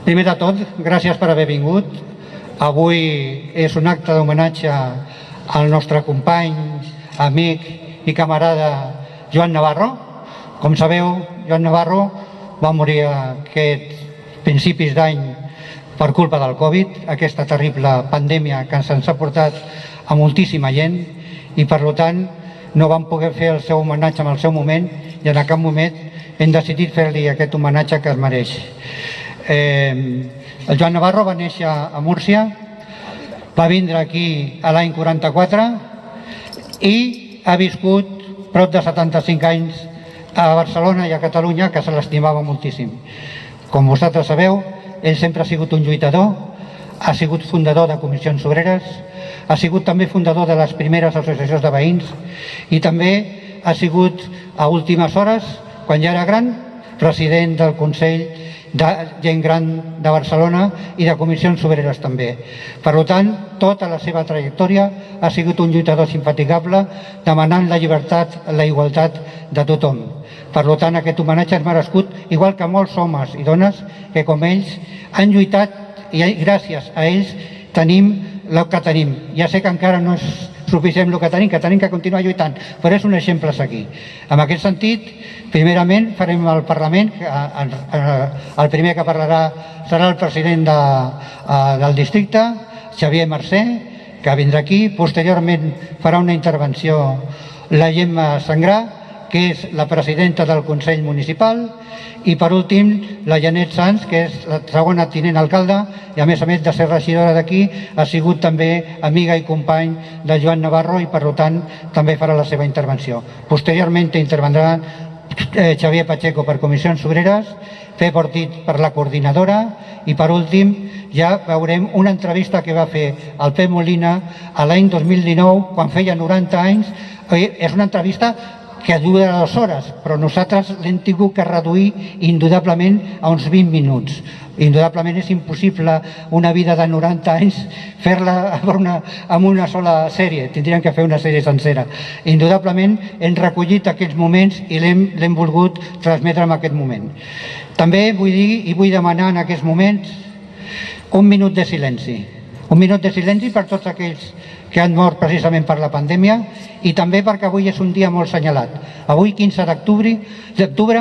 Primer de tot, gràcies per haver vingut. Avui és un acte d'homenatge al nostre company, amic i camarada Joan Navarro. Com sabeu, Joan Navarro va morir aquests principis d'any per culpa del Covid, aquesta terrible pandèmia que ens ha portat a moltíssima gent i per tant no vam poder fer el seu homenatge en el seu moment i en aquest moment hem decidit fer-li aquest homenatge que es mereix. El Joan Navarro va néixer a Múrcia, va vindre aquí a l'any 44 i ha viscut prop de 75 anys a Barcelona i a Catalunya, que se l'estimava moltíssim. Com vosaltres sabeu, ell sempre ha sigut un lluitador, ha sigut fundador de comissions obreres, ha sigut també fundador de les primeres associacions de veïns i també ha sigut a últimes hores, quan ja era gran, president del Consell de Gent Gran de Barcelona i de comissions obreres també. Per tant, tota la seva trajectòria ha sigut un lluitador infatigable demanant la llibertat, la igualtat de tothom. Per tant, aquest homenatge és merescut, igual que molts homes i dones que com ells han lluitat i gràcies a ells tenim el que tenim. Ja sé que encara no és suficient el que tenim que continuar lluitant, però és un exemple a seguir. En aquest sentit, primerament farem el Parlament, el primer que parlarà serà el president del districte, Xavier Mercè, que vindrà aquí. Posteriorment farà una intervenció la Gemma Sangrà, que és la presidenta del Consell Municipal, i per últim la Janet Sanz, que és la segona tinent alcalde i a més de ser regidora d'aquí ha sigut també amiga i company de Joan Navarro i per tant també farà la seva intervenció. Posteriorment intervendrà Xavier Pacheco per Comissions Obreres, Pep Ortiz per la coordinadora i per últim ja veurem una entrevista que va fer el Pep Molina l'any 2019 quan feia 90 anys. És una entrevista que dura 2 hores, però nosaltres l'hem tingut que reduir indudablement a uns 20 minuts. Indudablement és impossible una vida de 90 anys fer-la amb una sola sèrie, tindríem que fer una sèrie sencera. Indudablement hem recollit aquests moments i l'hem volgut transmetre en aquest moment. També vull dir i vull demanar en aquests moments un minut de silenci. Un minut de silenci per tots aquells que han mort precisament per la pandèmia i també perquè avui és un dia molt assenyalat. Avui, 15 d'octubre,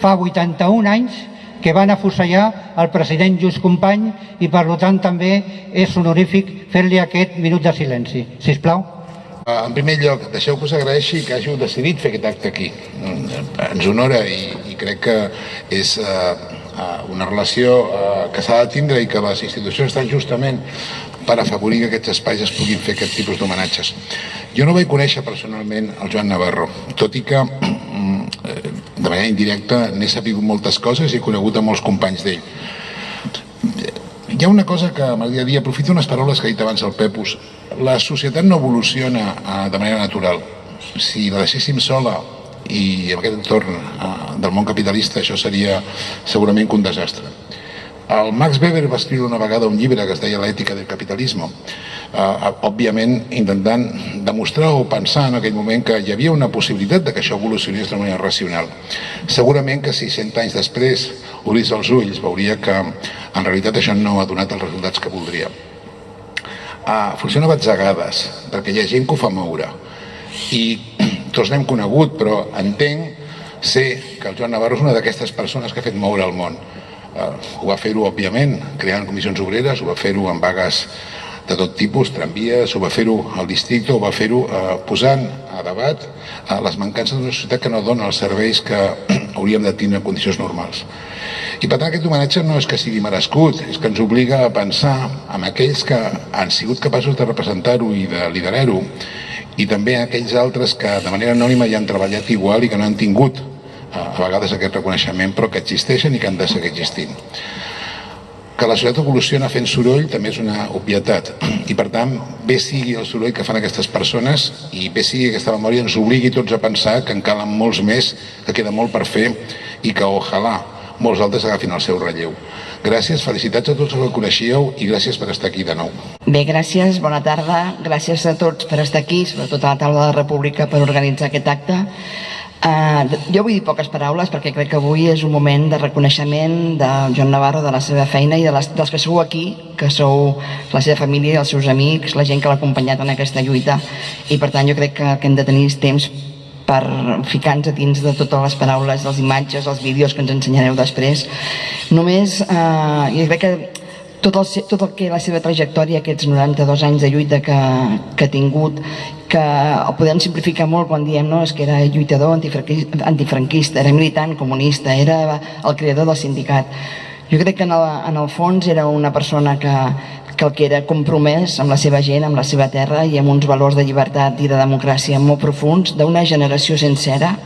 fa 81 anys que van afusellar el president Lluís Companys i per tant també és honorífic fer-li aquest minut de silenci. Sisplau. En primer lloc, deixeu que us agraeixi que hàgiu decidit fer aquest acte aquí. Ens honora i crec que és una relació que s'ha de tindre i que les institucions estan justament per afavorir que aquests espais es puguin fer aquest tipus d'homenatges. Jo no vaig conèixer personalment el Joan Navarro, tot i que de manera indirecta n'he sabut moltes coses i he conegut a molts companys d'ell. Hi ha una cosa que m'agradaria dir, aprofito unes paraules que ha dit abans el Pepus. La societat no evoluciona de manera natural. Si la deixéssim sola i en aquest entorn del món capitalista això seria segurament un desastre. El Max Weber va escriure una vegada un llibre que es deia L'ètica del capitalisme, òbviament intentant demostrar o pensar en aquell moment que hi havia una possibilitat que això evolucionés de manera racional. Segurament que si 100 anys després obrís els ulls veuria que en realitat això no ha donat els resultats que voldria. Funciona a batzegades, perquè hi ha gent que ho fa moure i tots n'hem conegut, però sé que el Joan Navarro és una d'aquestes persones que ha fet moure el món. Ho va fer-ho, òbviament, creant comissions obreres, ho va fer-ho en vagues de tot tipus, tramvies, ho va fer-ho al districte, ho va fer-ho posant a debat les mancances d'una societat que no dona els serveis que hauríem de tenir en condicions normals. I per tant aquest homenatge no és que sigui merescut, és que ens obliga a pensar en aquells que han sigut capaços de representar-ho i de liderar-ho i també aquells altres que de manera anònima hi han treballat igual i que no han tingut a vegades aquest reconeixement però que existeixen i que han de seguir existint. Que la societat evoluciona fent soroll també és una obvietat i per tant bé sigui el soroll que fan aquestes persones i bé sigui que aquesta memòria ens obligui tots a pensar que en calen molts més, que queda molt per fer i que ojalà molts altres agafin el seu relleu. Gràcies, felicitats a tots els que coneixíeu i gràcies per estar aquí de nou. Bé, gràcies, bona tarda, gràcies a tots per estar aquí, sobretot a la taula de la República per organitzar aquest acte. Jo vull dir poques paraules perquè crec que avui és un moment de reconeixement del Joan Navarro, de la seva feina i dels que sou aquí, que sou la seva família, els seus amics, la gent que l'ha acompanyat en aquesta lluita, i per tant jo crec que hem de tenir temps per ficar-nos a dins de totes les paraules, les imatges, els vídeos que ens ensenyareu després. Només jo crec que tot el que la seva trajectòria, aquests 92 anys de lluita que ha tingut, que ho podem simplificar molt quan diem que era lluitador antifranquista, era militant comunista, era el creador del sindicat. Jo crec que en el fons era una persona que el que era compromès amb la seva gent, amb la seva terra i amb uns valors de llibertat i de democràcia molt profuns, d'una generació sencera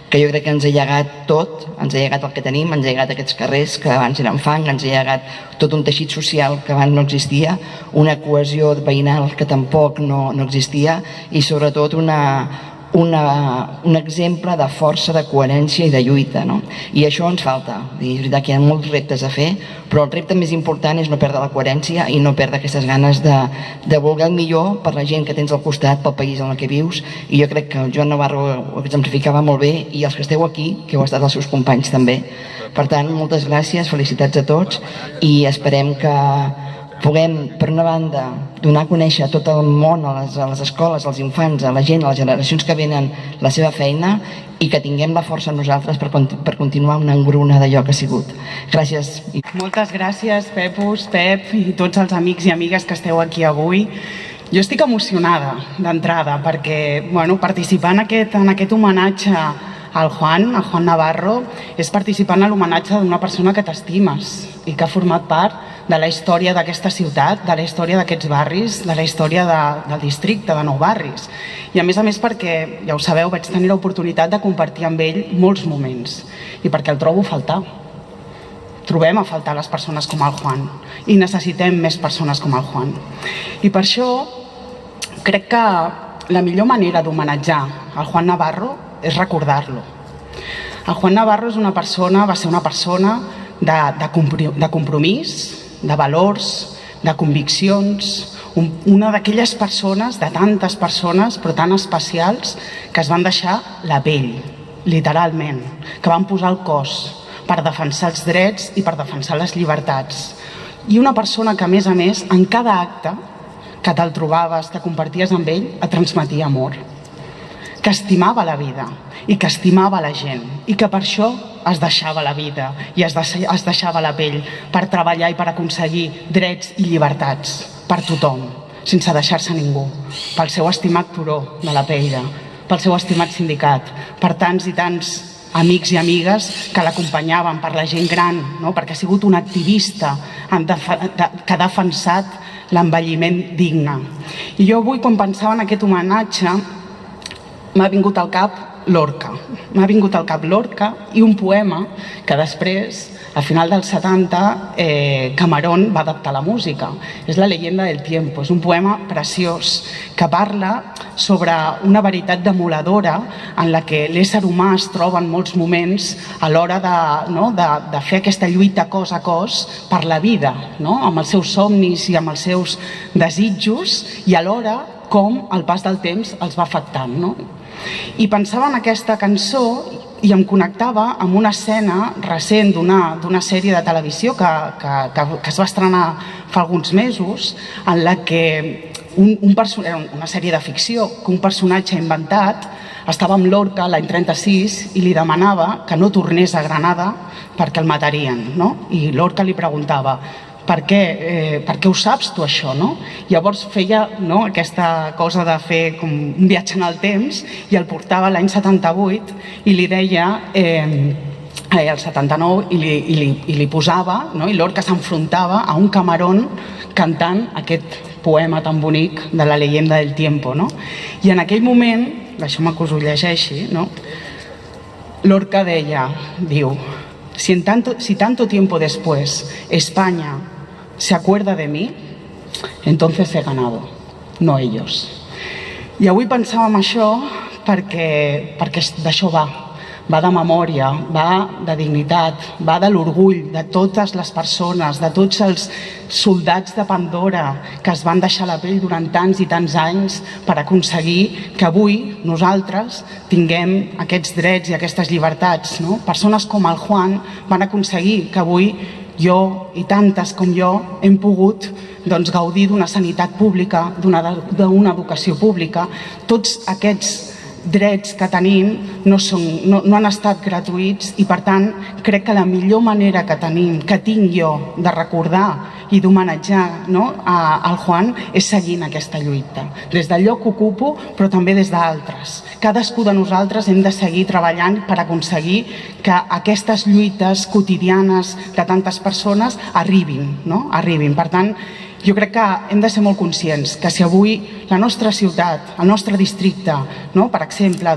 que jo crec que ens ha llegat tot, ens ha llegat el que tenim, ens ha llegat aquests carrers que abans eren fang, ens ha llegat tot un teixit social que abans no existia, una cohesió veïnal que tampoc no existia i sobretot un exemple de força, de coherència i de lluita, no? I això ens falta. És veritat que hi ha molts reptes a fer, però el repte més important és no perdre la coherència i no perdre aquestes ganes de voler el millor per la gent que tens al costat, pel país en el que vius, i jo crec que el Joan Navarro ho exemplificava molt bé i els que esteu aquí, que heu estat els seus companys també. Per tant, moltes gràcies, felicitats a tots i esperem que puguem, per una banda, donar a conèixer a tot el món, a les escoles, als infants, a la gent, a les generacions que venen, la seva feina i que tinguem la força nosaltres per continuar una engruna d'allò que ha sigut. Gràcies. Moltes gràcies, Pepus, Pep i tots els amics i amigues que esteu aquí avui. Jo estic emocionada d'entrada perquè participar en aquest homenatge al Juan Navarro, és participar en l'homenatge d'una persona que t'estimes i que ha format part de la història d'aquesta ciutat, de la història d'aquests barris, de la història del districte, de Nou Barris. I a més perquè, ja ho sabeu, vaig tenir l'oportunitat de compartir amb ell molts moments i perquè el trobo a faltar. Trobem a faltar les persones com el Juan i necessitem més persones com el Juan. I per això crec que la millor manera d'homenatjar el Juan Navarro és recordar-lo. El Juan Navarro va ser una persona de compromís, de valors, de conviccions, una d'aquelles persones, de tantes persones, però tan especials, que es van deixar la pell, literalment, que van posar el cos per defensar els drets i per defensar les llibertats. I una persona que, a més, en cada acte que te'l trobaves, que comparties amb ell, et transmetia amor, que estimava la vida i que estimava la gent i que per això es deixava la vida i es deixava la pell per treballar i per aconseguir drets i llibertats per tothom, sense deixar-se ningú, pel seu estimat turó de la Peira, pel seu estimat sindicat, per tants i tants amics i amigues que l'acompanyaven, per la gent gran, perquè ha sigut un activista que ha defensat l'envelliment digne. I jo avui, quan pensava en aquest homenatge, m'ha vingut al cap Lorca. M'ha vingut al cap Lorca i un poema que després, a final dels 70, Camarón va adaptar a la música. És La leyenda del tiempo. És un poema preciós que parla sobre una veritat demoledora en la que l'ésser humà es troba en molts moments a l'hora de fer aquesta lluita cos a cos per la vida, amb els seus somnis i amb els seus desitjos, i alhora com el pas del temps els va afectant. I pensava en aquesta cançó i em connectava amb una escena recent d'una sèrie de televisió que es va estrenar fa alguns mesos, en la que era una sèrie de ficció, que un personatge inventat estava amb Lorca l'any 36 i li demanava que no tornés a Granada perquè el matarien. I Lorca li preguntava: per què ho saps tu, això? Llavors feia aquesta cosa de fer com un viatge en el temps i el portava l'any 78 i li deia el 79 i li posava, i Lorca s'enfrontava a un Camarón cantant aquest poema tan bonic de La leyenda del tiempo. I en aquell moment, deixeu-me que us ho llegeixi, Lorca diu: si tanto tiempo después España se acuerda de mí, entonces he ganado, no ellos. I avui pensàvem això perquè d'això va, va de memòria, va de dignitat, va de l'orgull de totes les persones, de tots els soldats de Pandora que es van deixar la pell durant tants i tants anys per aconseguir que avui nosaltres tinguem aquests drets i aquestes llibertats. No? Persones com el Juan van aconseguir que avui jo i tantes com jo hem pogut gaudir d'una sanitat pública, d'una educació pública. Tots aquests drets que tenim no han estat gratuïts i, per tant, crec que la millor manera que tinc jo de recordar i d'homenatjar al Juan és seguint aquesta lluita. Des del lloc que ocupo, però també des d'altres. Cadascú de nosaltres hem de seguir treballant per aconseguir que aquestes lluites quotidianes de tantes persones arribin. Per tant, jo crec que hem de ser molt conscients que si avui la nostra ciutat, el nostre districte, per exemple,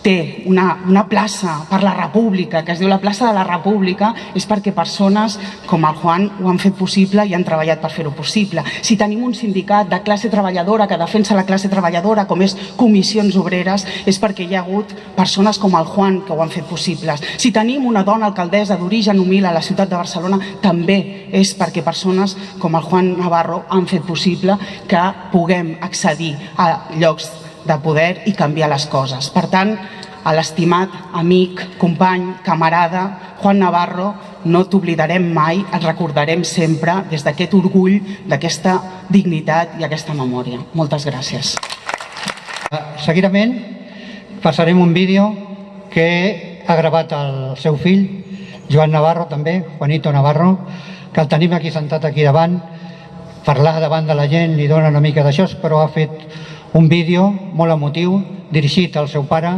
té una plaça per la República, que es diu la plaça de la República, és perquè persones com el Juan ho han fet possible i han treballat per fer-ho possible. Si tenim un sindicat de classe treballadora que defensa la classe treballadora, com és Comissions Obreres, és perquè hi ha hagut persones com el Juan que ho han fet possibles. Si tenim una dona alcaldessa d'origen humil a la ciutat de Barcelona, també és perquè persones com el Juan Navarro han fet possible que puguem accedir a llocs de poder i canviar les coses. Per tant, a l'estimat amic, company, camarada Juan Navarro, no t'oblidarem mai, et recordarem sempre des d'aquest orgull, d'aquesta dignitat i aquesta memòria. Moltes gràcies. Seguidament passarem un vídeo que ha gravat el seu fill, Joan Navarro també, Juanito Navarro, que el tenim aquí sentat aquí davant. Parlar davant de la gent li dona una mica d'això, però ha fet un vídeo molt emotiu dirigit al seu pare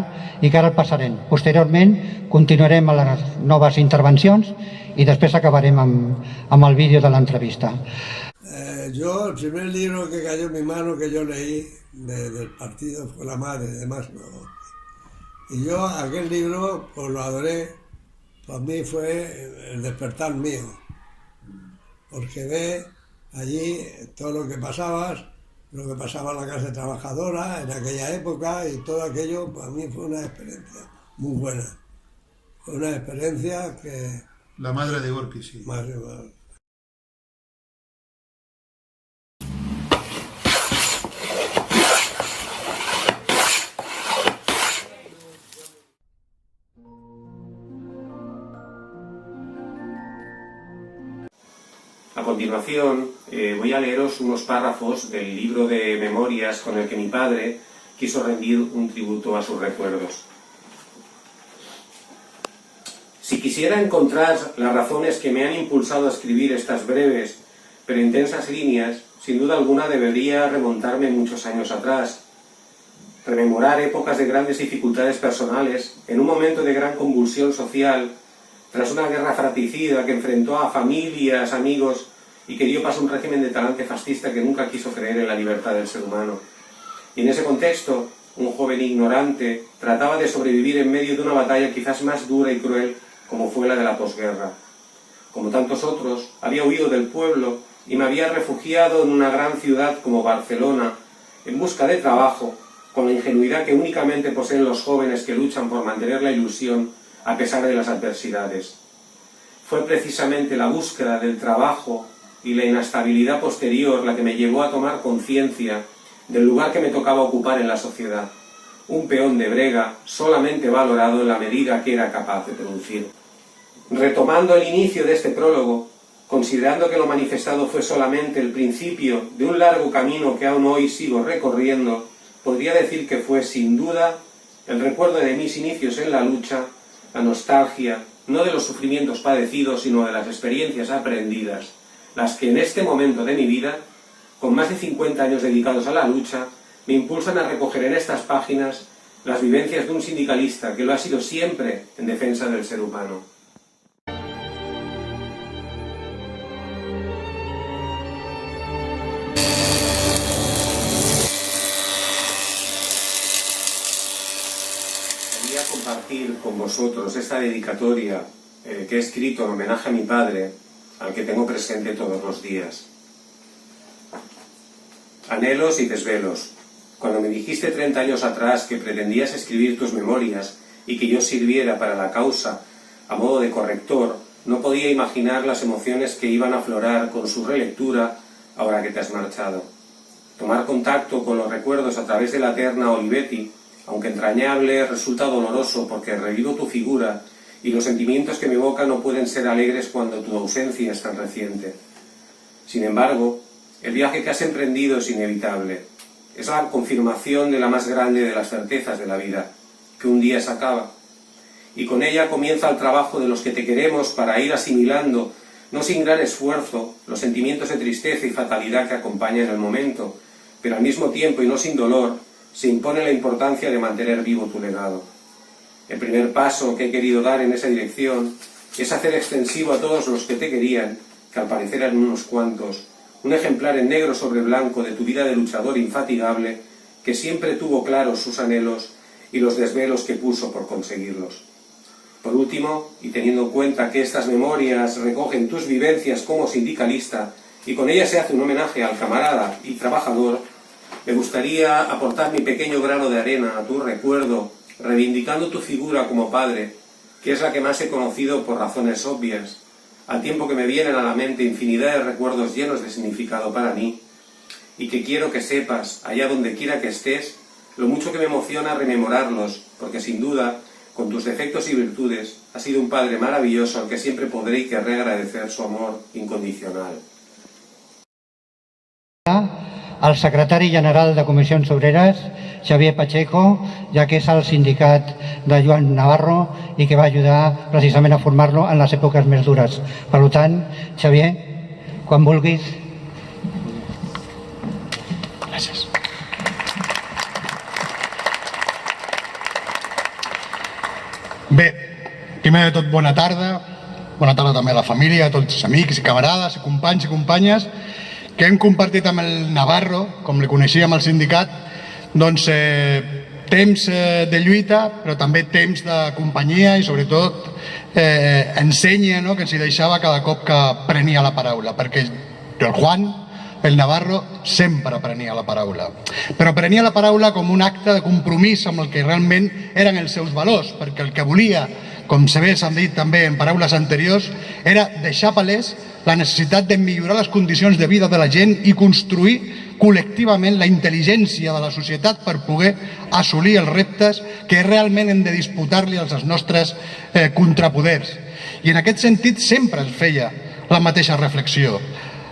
i que ara el passarem. Posteriorment continuarem a les noves intervencions y després acabarem amb el vídeo de l'entrevista. Yo, el primer libro que cayó en mi mano que yo leí del partido fue La Madre de Máximo Gorki. Y yo aquel libro pues lo adoré, para mí fue el despertar mío, porque ve allí todo lo que pasaba en la clase trabajadora en aquella época y todo aquello, para mí fue una experiencia muy buena. Fue una experiencia que... La madre de Gorki, sí. Madre de Gorki. A continuación, voy a leeros unos párrafos del libro de memorias con el que mi padre quiso rendir un tributo a sus recuerdos. Si quisiera encontrar las razones que me han impulsado a escribir estas breves pero intensas líneas, sin duda alguna debería remontarme muchos años atrás, rememorar épocas de grandes dificultades personales en un momento de gran convulsión social, tras una guerra fratricida que enfrentó a familias, amigos y que dio paso a un régimen de talante fascista que nunca quiso creer en la libertad del ser humano. Y en ese contexto, un joven ignorante trataba de sobrevivir en medio de una batalla quizás más dura y cruel como fue la de la posguerra. Como tantos otros, había huido del pueblo y me había refugiado en una gran ciudad como Barcelona en busca de trabajo, con la ingenuidad que únicamente poseen los jóvenes que luchan por mantener la ilusión a pesar de las adversidades. Fue precisamente la búsqueda del trabajo y la inestabilidad posterior la que me llevó a tomar conciencia del lugar que me tocaba ocupar en la sociedad, un peón de brega solamente valorado en la medida que era capaz de producir. Retomando el inicio de este prólogo, considerando que lo manifestado fue solamente el principio de un largo camino que aún hoy sigo recorriendo, podría decir que fue sin duda el recuerdo de mis inicios en la lucha, la nostalgia, no de los sufrimientos padecidos, sino de las experiencias aprendidas, las que en este momento de mi vida, con más de 50 años dedicados a la lucha, me impulsan a recoger en estas páginas las vivencias de un sindicalista que lo ha sido siempre en defensa del ser humano. Quería compartir con vosotros esta dedicatoria que he escrito en homenaje a mi padre, al que tengo presente todos los días. Anhelos y desvelos. Cuando me dijiste 30 años atrás que pretendías escribir tus memorias y que yo sirviera para la causa a modo de corrector, no podía imaginar las emociones que iban a aflorar con su relectura ahora que te has marchado. Tomar contacto con los recuerdos a través de la terna Olivetti, aunque entrañable, resulta doloroso porque revivo tu figura y los sentimientos que me evoca no pueden ser alegres cuando tu ausencia es tan reciente. Sin embargo, el viaje que has emprendido es inevitable. Es la confirmación de la más grande de las certezas de la vida, que un día se acaba. Y con ella comienza el trabajo de los que te queremos para ir asimilando, no sin gran esfuerzo, los sentimientos de tristeza y fatalidad que acompañan el momento, pero al mismo tiempo y no sin dolor, se impone la importancia de mantener vivo tu legado. El primer paso que he querido dar en esa dirección es hacer extensivo a todos los que te querían, que al parecer eran unos cuantos, un ejemplar en negro sobre blanco de tu vida de luchador infatigable, que siempre tuvo claros sus anhelos y los desvelos que puso por conseguirlos. Por último, y teniendo en cuenta que estas memorias recogen tus vivencias como sindicalista y con ellas se hace un homenaje al camarada y trabajador, me gustaría aportar mi pequeño grano de arena a tu recuerdo, reivindicando tu figura como padre, que es la que más he conocido por razones obvias, al tiempo que me vienen a la mente infinidad de recuerdos llenos de significado para mí, y que quiero que sepas, allá donde quiera que estés, lo mucho que me emociona rememorarlos, porque sin duda, con tus defectos y virtudes, has sido un padre maravilloso al que siempre podré y querré agradecer su amor incondicional. El secretari general de Comissions Obreres, Xavier Pacheco, ja que és el sindicat de Joan Navarro i que va ajudar precisament a formar-lo en les èpoques més dures. Per tant, Xavier, quan vulguis. Gràcies. Bé, primer de tot, bona tarda també a la família, a tots els amics i camarades, companys i companyes que hem compartit amb el Navarro, com li coneixíem al sindicat, doncs temps de lluita, però també temps de companyia i sobretot ensenya que ens hi deixava cada cop que prenia la paraula, perquè el Juan, el Navarro, sempre prenia la paraula. Però prenia la paraula com un acte de compromís amb el que realment eren els seus valors, perquè el que volia, com bé s'han dit també en paraules anteriors, era deixar palès la necessitat de millorar les condicions de vida de la gent i construir col·lectivament la intel·ligència de la societat per poder assolir els reptes que realment hem de disputar-li als nostres contrapoders. I en aquest sentit sempre es feia la mateixa reflexió.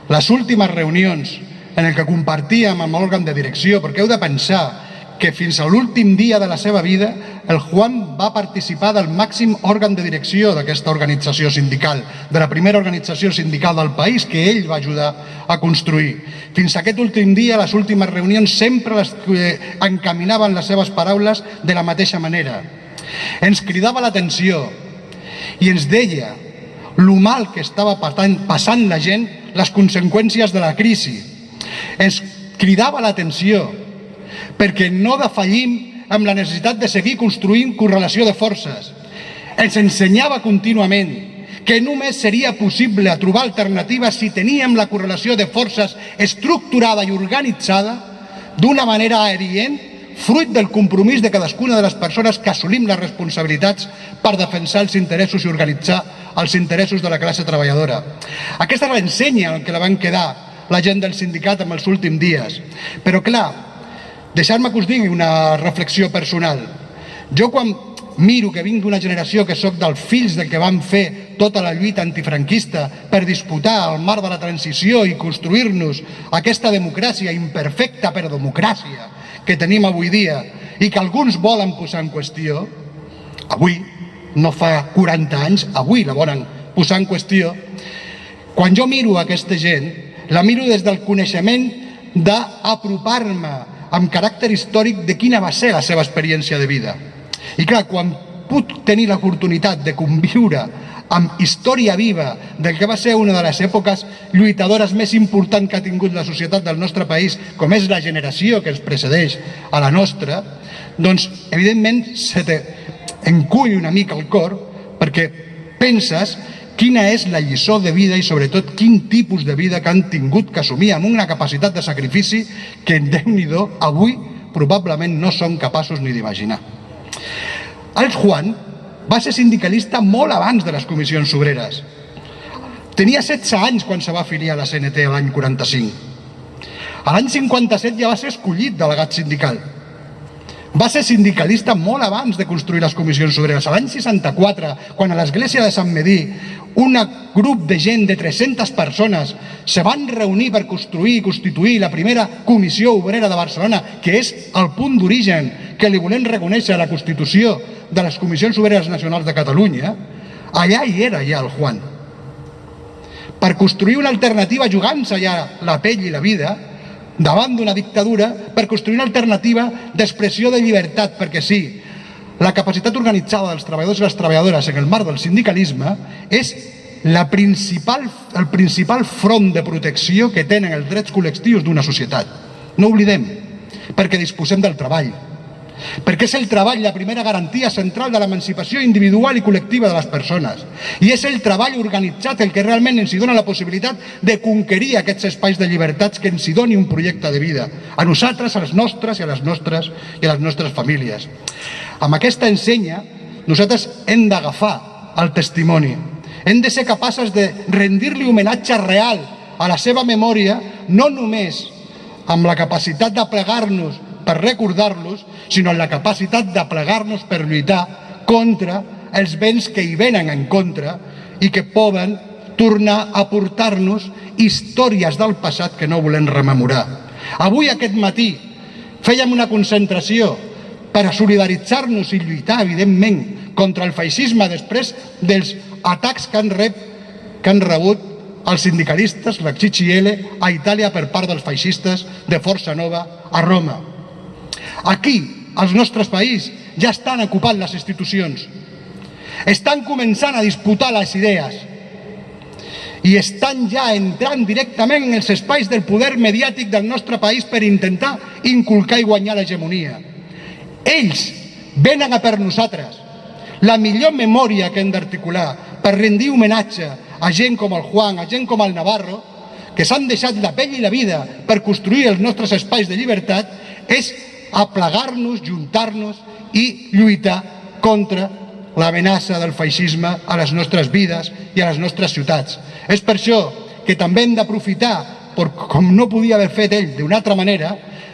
Les últimes reunions en què compartíem amb l'òrgan de direcció, perquè heu de pensar que fins a l'últim dia de la seva vida el Juan va participar del màxim òrgan de direcció d'aquesta organització sindical, de la primera organització sindical del país que ell va ajudar a construir. Fins a aquest últim dia, les últimes reunions sempre les encaminaven les seves paraules de la mateixa manera. Ens cridava l'atenció i ens deia lo mal que estava passant la gent, les conseqüències de la crisi. Ens cridava l'atenció perquè no defallim amb la necessitat de seguir construint correlació de forces. Ens ensenyava contínuament que només seria possible trobar alternatives si teníem la correlació de forces estructurada i organitzada d'una manera adient, fruit del compromís de cadascuna de les persones que assolim les responsabilitats per defensar els interessos i organitzar els interessos de la classe treballadora. Aquesta és l'ensenya en què la van quedar la gent del sindicat en els últims dies. Però clar, deixar-me que us digui una reflexió personal. Jo quan miro que vinc d'una generació que soc dels fills del que van fer tota la lluita antifranquista per disputar el marc de la transició i construir-nos aquesta democràcia imperfecta però democràcia que tenim avui dia i que alguns volen posar en qüestió, avui, no fa 40 anys, avui la volen posar en qüestió, quan jo miro aquesta gent, la miro des del coneixement d'apropar-me amb caràcter històric de quina va ser la seva experiència de vida. I clar, quan puc tenir l'oportunitat de conviure amb història viva del que va ser una de les èpoques lluitadores més importants que ha tingut la societat del nostre país, com és la generació que ens precedeix a la nostra, doncs evidentment se t'encull una mica el cor perquè penses quina és la lliçó de vida i sobretot quin tipus de vida que han tingut que assumir amb una capacitat de sacrifici que, Déu-n'hi-do, avui probablement no són capaços ni d'imaginar. El Juan va ser sindicalista molt abans de les comissions obreres. Tenia 16 anys quan se va afiliar a la CNT l'any 45. A l'any 57 ja va ser escollit delegat sindical. Va ser sindicalista molt abans de construir les comissions obreres. A l'any 64, quan a l'església de Sant Medí un grup de gent de 300 persones se van reunir per construir i constituir la primera comissió obrera de Barcelona, que és el punt d'origen que li volem reconèixer a la Constitució de les Comissions Obreres Nacionals de Catalunya, allà hi era ja el Juan. Per construir una alternativa jugant-se ja la pell i la vida davant d'una dictadura, per construir una alternativa d'expressió de llibertat, perquè sí, la capacitat organitzada dels treballadors i les treballadores en el marc del sindicalisme és el principal front de protecció que tenen els drets col·lectius d'una societat. No oblidem, perquè disposem del treball, perquè és el treball la primera garantia central de l'emancipació individual i col·lectiva de les persones, i és el treball organitzat el que realment ens hi dona la possibilitat de conquerir aquests espais de llibertats, que ens hi doni un projecte de vida a nosaltres, als nostres i a les nostres famílies. Amb aquesta ensenya nosaltres hem d'agafar el testimoni, hem de ser capaces de rendir-li homenatge real a la seva memòria, no només amb la capacitat de plegar-nos per recordar-los, sinó en la capacitat de plegar-nos per lluitar contra els vents que hi venen en contra i que poden tornar a portar-nos històries del passat que no volem rememorar. Avui, aquest matí, fèiem una concentració per a solidaritzar-nos i lluitar, evidentment, contra el feixisme després dels atacs que han rebut els sindicalistes, la CGIL, a Itàlia per part dels feixistes de Força Nova a Roma. Aquí, als nostres països, ja estan ocupant les institucions, estan començant a disputar les idees i estan ja entrant directament en els espais del poder mediàtic del nostre país per intentar inculcar i guanyar l'hegemonia. Ells venen a per nosaltres. La millor memòria que hem d'articular per rendir homenatge a gent com el Juan, a gent com el Navarro, que s'han deixat la pell i la vida per construir els nostres espais de llibertat, és aplegar-nos, juntar-nos i lluitar contra l'amenaça del feixisme a les nostres vides i a les nostres ciutats. És per això que també hem d'aprofitar, com no podia haver fet ell d'una altra manera,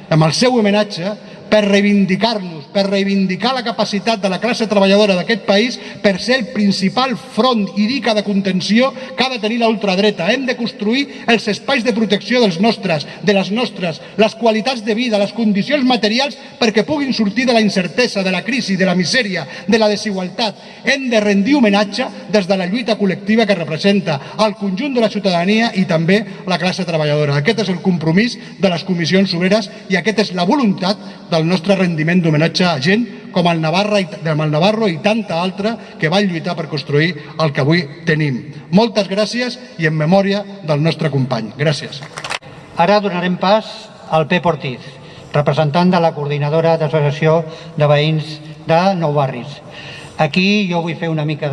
amb el seu homenatge, per reivindicar-nos, per reivindicar la capacitat de la classe treballadora d'aquest país per ser el principal front i dica de contenció que ha de tenir la ultradreta. Hem de construir els espais de protecció dels nostres, de les nostres, les qualitats de vida, les condicions materials perquè puguin sortir de la incertesa, de la crisi, de la misèria, de la desigualtat. Hem de rendir homenatge des de la lluita col·lectiva que representa el conjunt de la ciutadania i també la classe treballadora. Aquest és el compromís de les comissions obreres i aquesta és la voluntat del nostre rendiment d'homenatge a gent com el Navarro i tanta altra que van lluitar per construir el que avui tenim. Moltes gràcies i en memòria del nostre company. Gràcies. Ara donarem pas al Pep Ortiz, representant de la coordinadora d'associació de veïns de Nou Barris. Aquí jo vull fer una mica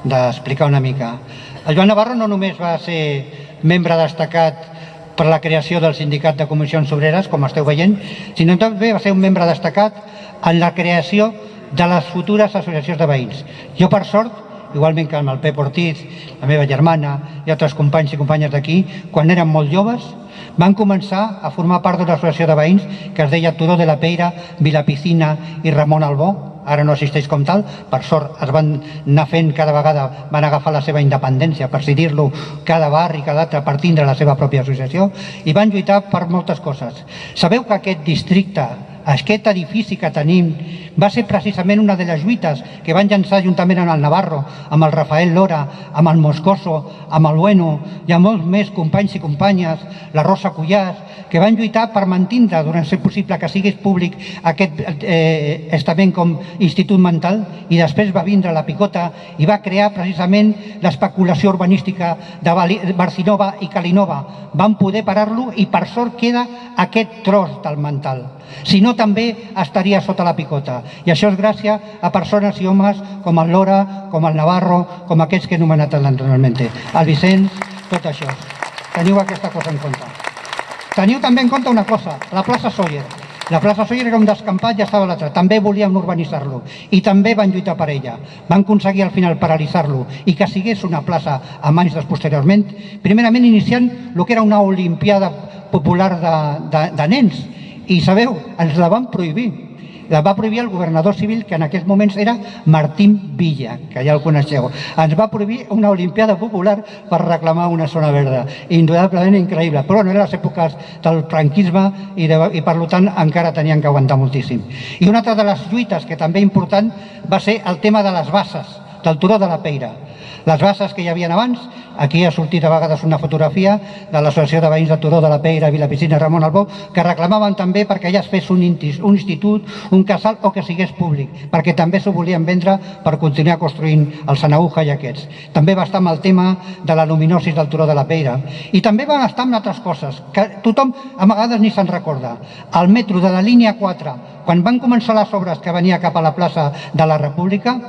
d'explicar una mica. El Joan Navarro no només va ser membre destacat per la creació del Sindicat de Comissions Obreres, com esteu veient, sinó també va ser un membre destacat en la creació de les futures associacions de veïns. Jo, per sort, igualment que amb el Pep Ortiz, la meva germana i altres companys i companyes d'aquí, quan érem molt joves, van començar a formar part d'una associació de veïns que es deia Turó de la Peira, Vilapicina i Ramon Albó. Ara no existeix com tal, per sort es van anar fent cada vegada, van agafar la seva independència, per si dir-lo, cada barri, cada altre, per tindre la seva pròpia associació, i van lluitar per moltes coses. Sabeu que aquest districte, aquest edifici que tenim, va ser precisament una de les lluites que van llançar juntament amb el Navarro, amb el Rafael Lora, amb el Moscoso, amb el Bueno i amb molts més companys i companyes, la Rosa Cuyàs, que van lluitar per mantindre, durant ser possible que sigués públic aquest estament com Institut Mental, i després va vindre la Picota i va crear precisament l'especulació urbanística de Barcinova i Kalinova. Van poder parar-lo i per sort queda aquest tros del Mental. Si no, també estaria sota la Picota. I això és gràcies a persones i homes com el Lora, com el Navarro, com aquests que he anomenat anteriorment. El Vicenç, tot això. Teniu aquesta cosa en compte. Teniu també en compte una cosa, la plaça Sóller. La plaça Sóller era un descampat i estava a l'altre. També volíem urbanitzar-lo i també van lluitar per ella. Van aconseguir al final paralitzar-lo i que sigués una plaça a mans dels posteriorment, primerament iniciant el que era una olimpiada popular de nens. I sabeu, ens la van prohibir. La va prohibir el governador civil, que en aquells moments era Martín Villa, que ja el coneixeu. Ens va prohibir una olimpiada popular per reclamar una zona verda. Indudablement increïble, però no eren les èpoques del franquisme i per tant encara tenien que aguantar moltíssim. I una altra de les lluites que també important va ser el tema de les basses, del turó de la Peira. Les basses que hi havia abans, aquí ha sortit a vegades una fotografia de l'Associació de Veïns de Turó de la Peira, Vilapicina, Ramon Albó, que reclamaven també perquè allà es fes un institut, un casal o que sigués públic, perquè també s'ho volien vendre per continuar construint el Sanauja i aquests. També va estar amb el tema de la luminosis del Turó de la Peira. I també van estar amb altres coses, que tothom a vegades ni se'n recorda. El metro de la línia 4, quan van començar les obres que venia cap a la plaça de la República,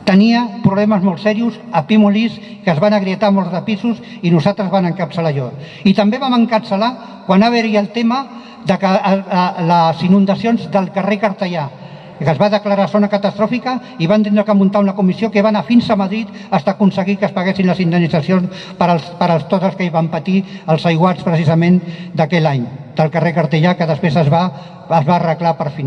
tenia problemes molt serios a pi molís, que es van agrietar molts de pisos i nosaltres van encapçalar allò. I també vam encapçalar quan va haver-hi el tema de les inundacions del carrer Cartellà, que es va declarar zona catastròfica i van tenir que muntar una comissió que va anar fins a Madrid fins a aconseguir que es paguessin les indemnitzacions per als tots els que hi van patir els aiguats precisament d'aquell any, del carrer Cartellà, que després es va arreglar per fi.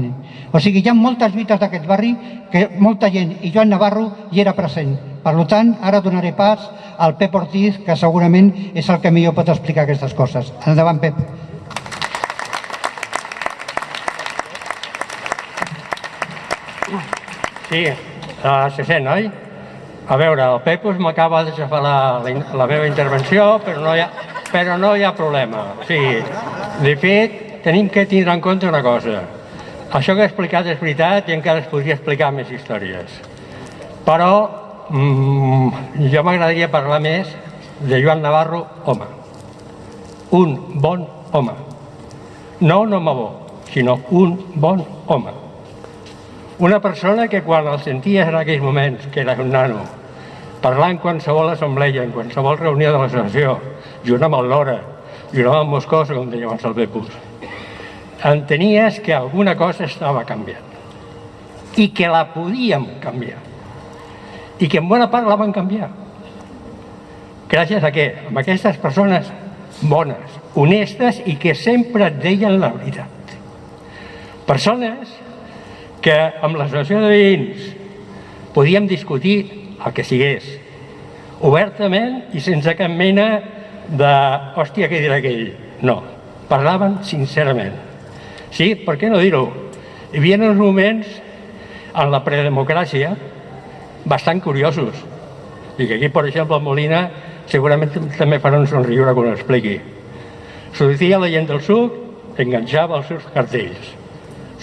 O sigui, hi ha moltes lluites d'aquest barri que molta gent, i Joan Navarro hi era present. Per tant, ara donaré pas al Pep Ortiz, que segurament és el que millor pot explicar aquestes coses. Endavant, Pep. Sí, se sent, oi? A veure, el Pepus m'acaba de xafar la meva intervenció, però no hi ha problema. O sigui, de fet, tenim que tindre en compte una cosa. Això que he explicat és veritat i encara es podria explicar més històries. Però jo m'agradaria parlar més de Joan Navarro, home. Un bon home. No un home bo, sinó un bon home. Una persona que quan el senties en aquells moments, que era un nano, parlar en qualsevol assemblea, en qualsevol reunió de l'associació, junt amb el Nora, junt amb el Moscoso, com deia abans el Pepus, entenies que alguna cosa estava canviant i que la podíem canviar i que en bona part la van canviar. Gràcies a què? A aquestes persones bones, honestes i que sempre et deien la veritat. Persones que amb l'associació de veïns podíem discutir el que sigués, obertament i sense cap mena de hòstia, què dirà aquell? No, parlaven sincerament. Sí, per què no dir-ho? Hi havia uns moments en la predemocràcia bastant curiosos i que aquí, per exemple, el Molina segurament també farà un somriure quan ho expliqui. Sortia la gent del SUC, enganxava els seus cartells.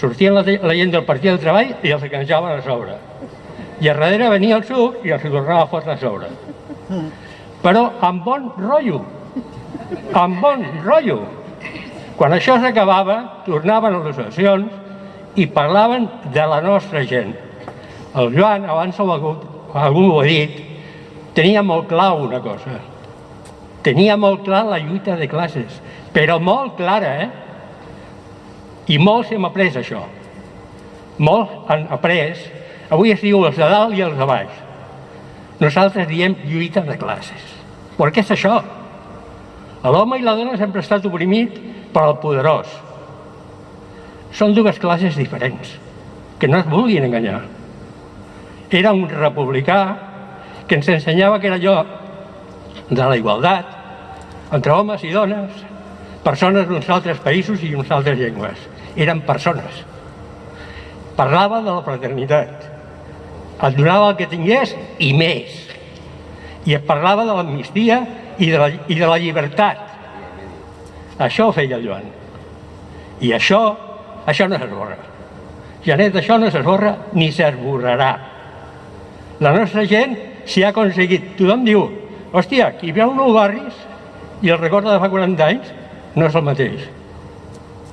Sortien la gent del Partit del Treball i els enganxaven a sobre. I a darrere venia el SUC i els tornava a fotre a sobre. Però amb bon rotllo. Amb bon rotllo. Quan això s'acabava, tornaven a les associacions i parlaven de la nostra gent. El Joan, abans algú ho ha dit, tenia molt clar una cosa. Tenia molt clar la lluita de classes, però molt clara, I molts hem après això. Molts han après. Avui es diu els de dalt i els de baix. Nosaltres diem lluita de classes. Per què és això? L'home i la dona sempre ha estat oprimit per al poderós. Són dues classes diferents, que no es vulguin enganyar. Era un republicà que ens ensenyava que era allò de la igualtat entre homes i dones, persones d'uns altres països i d'unes altres llengües. Eren persones. Parlava de la fraternitat. Et donava el que tingués i més. I et parlava de l'amnistia i de la llibertat. Això ho feia el Joan. I això no s'esborra. Janet, això no s'esborra ni s'esborrarà. La nostra gent s'hi ha aconseguit. Tothom diu, hòstia, qui veu Nou Barris i el recorda de fa 40 anys, no és el mateix.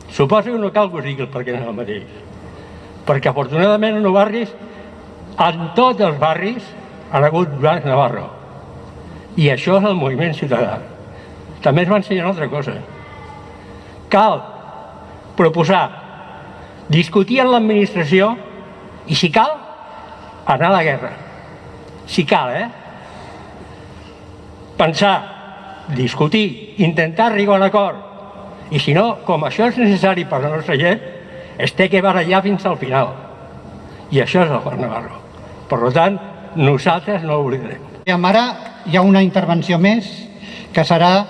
Suposo que no cal que us digui el perquè no és el mateix. Perquè afortunadament a Nou Barris, en tots els barris, han hagut Joan Navarro. I això és el moviment ciutadà. També ens va ensenyar una altra cosa. Cal proposar discutir amb l'administració i, si cal, anar a la guerra. Si cal, Pensar, discutir, intentar arribar a un acord. I si no, com això és necessari per a la nostra gent, es té que barallar fins al final. I això és el Juan Navarro. Per tant, nosaltres no ho oblidarem. Ara hi ha una intervenció més que serà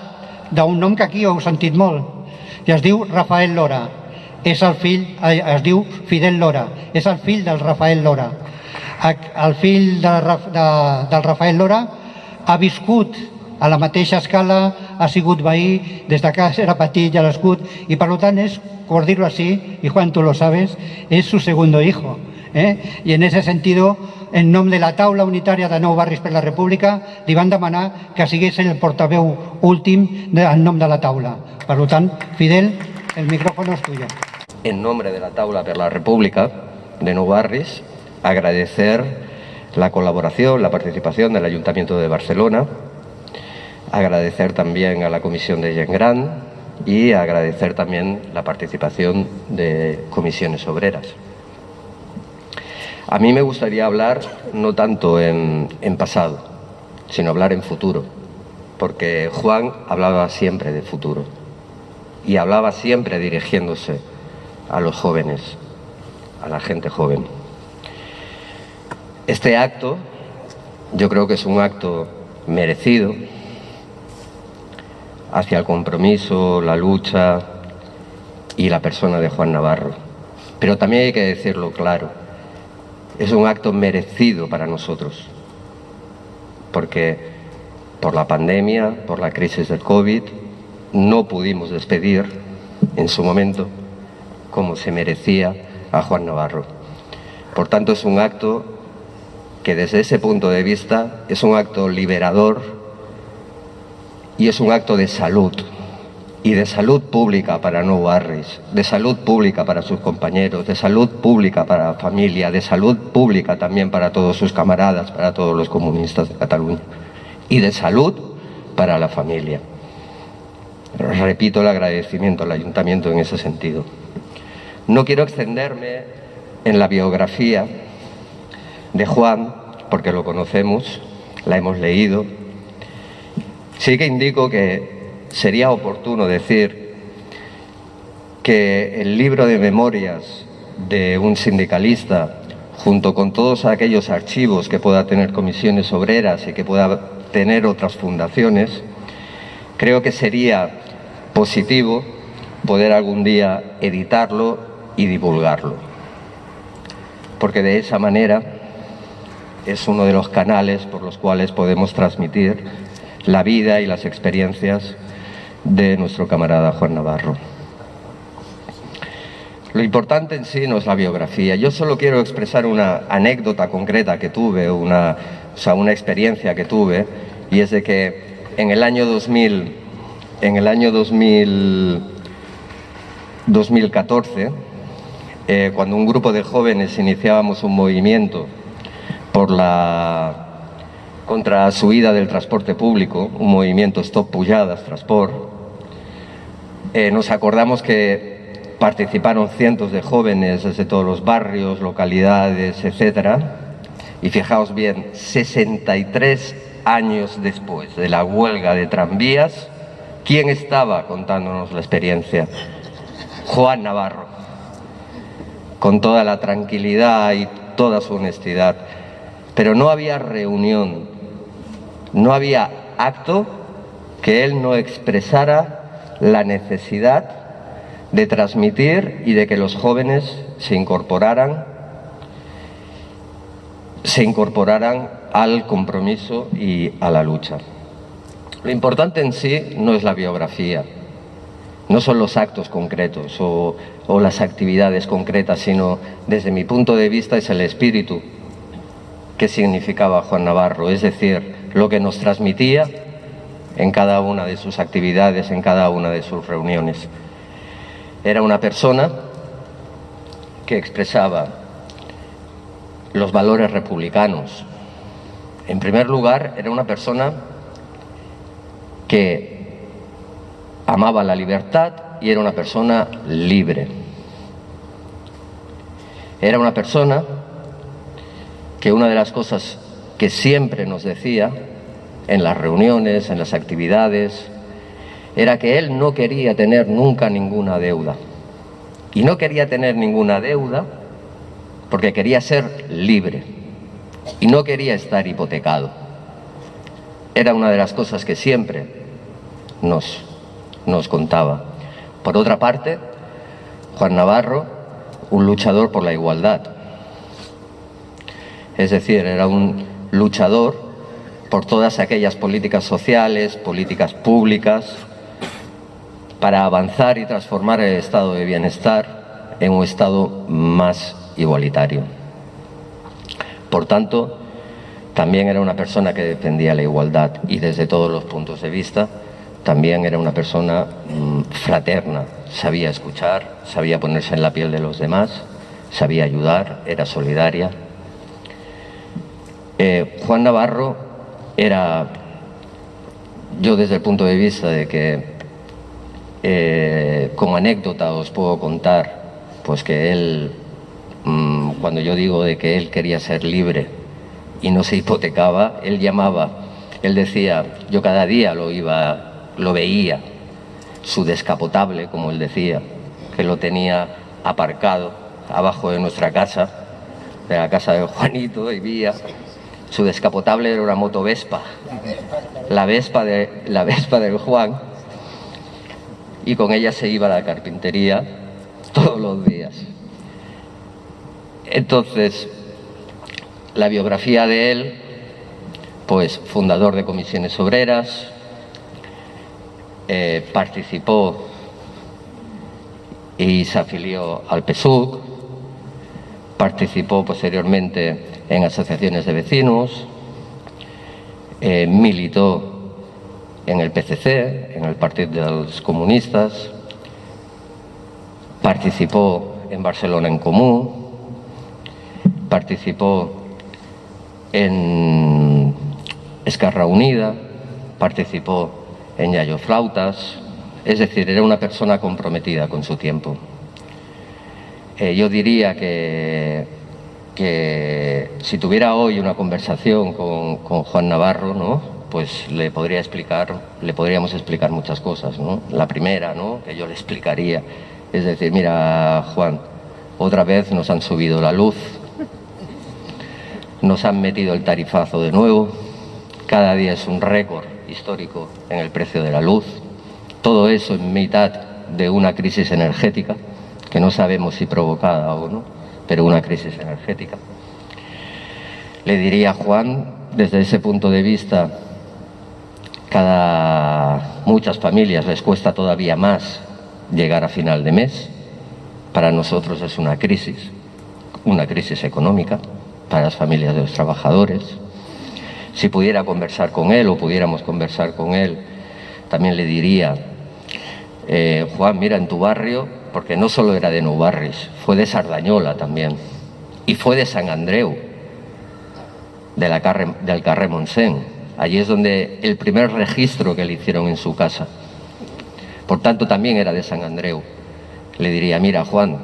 d'un nom que aquí heu sentit molt i es diu Rafael Lora. Es diu Fidel Lora, és el fill del Rafael Lora. El fill del Rafael Lora ha viscut a la mateixa escala, ha sigut veí des de que era petit, ja l'escut, i per tant és, por decirlo así, y Juan tú lo sabes, es su segundo hijo. Y en ese sentido, en nom de la taula unitària de Nou Barris per la República, li van demanar que sigués el portaveu últim en nom de la taula. Per tant, Fidel, el micrófono es tuyo. En nombre de la Taula per la República de Nou Barris, agradecer la colaboración, la participación del Ayuntamiento de Barcelona, agradecer también a la Comisión de Gent Gran y agradecer también la participación de comisiones obreras. A mí me gustaría hablar no tanto en pasado, sino hablar en futuro, porque Juan hablaba siempre de futuro y hablaba siempre dirigiéndose a los jóvenes, a la gente joven. Este acto yo creo que es un acto merecido hacia el compromiso, la lucha y la persona de Juan Navarro. Pero también hay que decirlo claro, es un acto merecido para nosotros, porque por la pandemia, por la crisis del COVID, no pudimos despedir en su momento como se merecía a Juan Navarro. Por tanto, es un acto que desde ese punto de vista es un acto liberador y es un acto de salud, y de salud pública para Nou Barris, de salud pública para sus compañeros, de salud pública para la familia, de salud pública también para todos sus camaradas, para todos los comunistas de Cataluña, y de salud para la familia. Repito el agradecimiento al Ayuntamiento en ese sentido. No quiero extenderme en la biografía de Juan, porque lo conocemos, la hemos leído. Sí que indico que sería oportuno decir que el libro de memorias de un sindicalista, junto con todos aquellos archivos que pueda tener comisiones obreras y que pueda tener otras fundaciones, creo que sería positivo poder algún día editarlo y divulgarlo, porque de esa manera es uno de los canales por los cuales podemos transmitir la vida y las experiencias de nuestro camarada Juan Navarro. Lo importante en sí no es la biografía. Yo solo quiero expresar una anécdota concreta que tuve, una experiencia que tuve, y es de que en el año 2014, cuando un grupo de jóvenes iniciábamos un movimiento contra la subida del transporte público, un movimiento Stop Pujadas Transport, nos acordamos que participaron cientos de jóvenes desde todos los barrios, localidades, etcétera, y fijaos bien, 63 años después de la huelga de tranvías, ¿quién estaba contándonos la experiencia? Juan Navarro, con toda la tranquilidad y toda su honestidad. Pero no había reunión, no había acto que él no expresara la necesidad de transmitir y de que los jóvenes se incorporaran al compromiso y a la lucha. Lo importante en sí no es la biografía, no son los actos concretos o las actividades concretas, sino desde mi punto de vista es el espíritu que significaba Juan Navarro, es decir, lo que nos transmitía en cada una de sus actividades, en cada una de sus reuniones. Era una persona que expresaba los valores republicanos. En primer lugar, era una persona que amaba la libertad y era una persona libre. Era una persona que una de las cosas que siempre nos decía en las reuniones, en las actividades, era que él no quería tener nunca ninguna deuda. Y no quería tener ninguna deuda porque quería ser libre y no quería estar hipotecado. Era una de las cosas que siempre nos contaba. Por otra parte, Juan Navarro, un luchador por la igualdad. Es decir, era un luchador por todas aquellas políticas sociales, políticas públicas, para avanzar y transformar el estado de bienestar en un estado más igualitario. Por tanto, también era una persona que defendía la igualdad y desde todos los puntos de vista también era una persona fraterna, sabía escuchar, sabía ponerse en la piel de los demás, sabía ayudar, era solidaria. Juan Navarro era, yo desde el punto de vista de que, como anécdota os puedo contar, pues que él, cuando yo digo de que él quería ser libre y no se hipotecaba, él decía, yo cada día lo veía, su descapotable, como él decía, que lo tenía aparcado abajo de nuestra casa, de la casa de Juanito, y vía. Su descapotable era una moto Vespa, la Vespa del Juan, y con ella se iba a la carpintería todos los días. Entonces, la biografía de él, pues fundador de comisiones obreras, participó y se afilió al PSUC, participó posteriormente en asociaciones de vecinos, militó en el PCC, en el Partido de los Comunistas, participó en Barcelona en Comú, participó en Esquerra Unida, participó en Yayo Flautas, es decir, era una persona comprometida con su tiempo. Yo diría que si tuviera hoy una conversación con Juan Navarro, ¿no?, pues le podríamos explicar muchas cosas, ¿no? La primera, ¿no?, que yo le explicaría, es decir, mira, Juan, otra vez nos han subido la luz, nos han metido el tarifazo de nuevo, cada día es un récord histórico en el precio de la luz, todo eso en mitad de una crisis energética, que no sabemos si provocada o no, pero una crisis energética. Le diría a Juan, desde ese punto de vista, muchas familias les cuesta todavía más llegar a final de mes. Para nosotros es una crisis económica, para las familias de los trabajadores. Si pudiera conversar con él o pudiéramos conversar con él, también le diría, Juan, mira, en tu barrio, porque no solo era de Nou Barris, fue de Sardañola también, y fue de Sant Andreu, del Carrer Montseny. Allí es donde el primer registro que le hicieron en su casa. Por tanto, también era de Sant Andreu. Le diría, mira, Juan,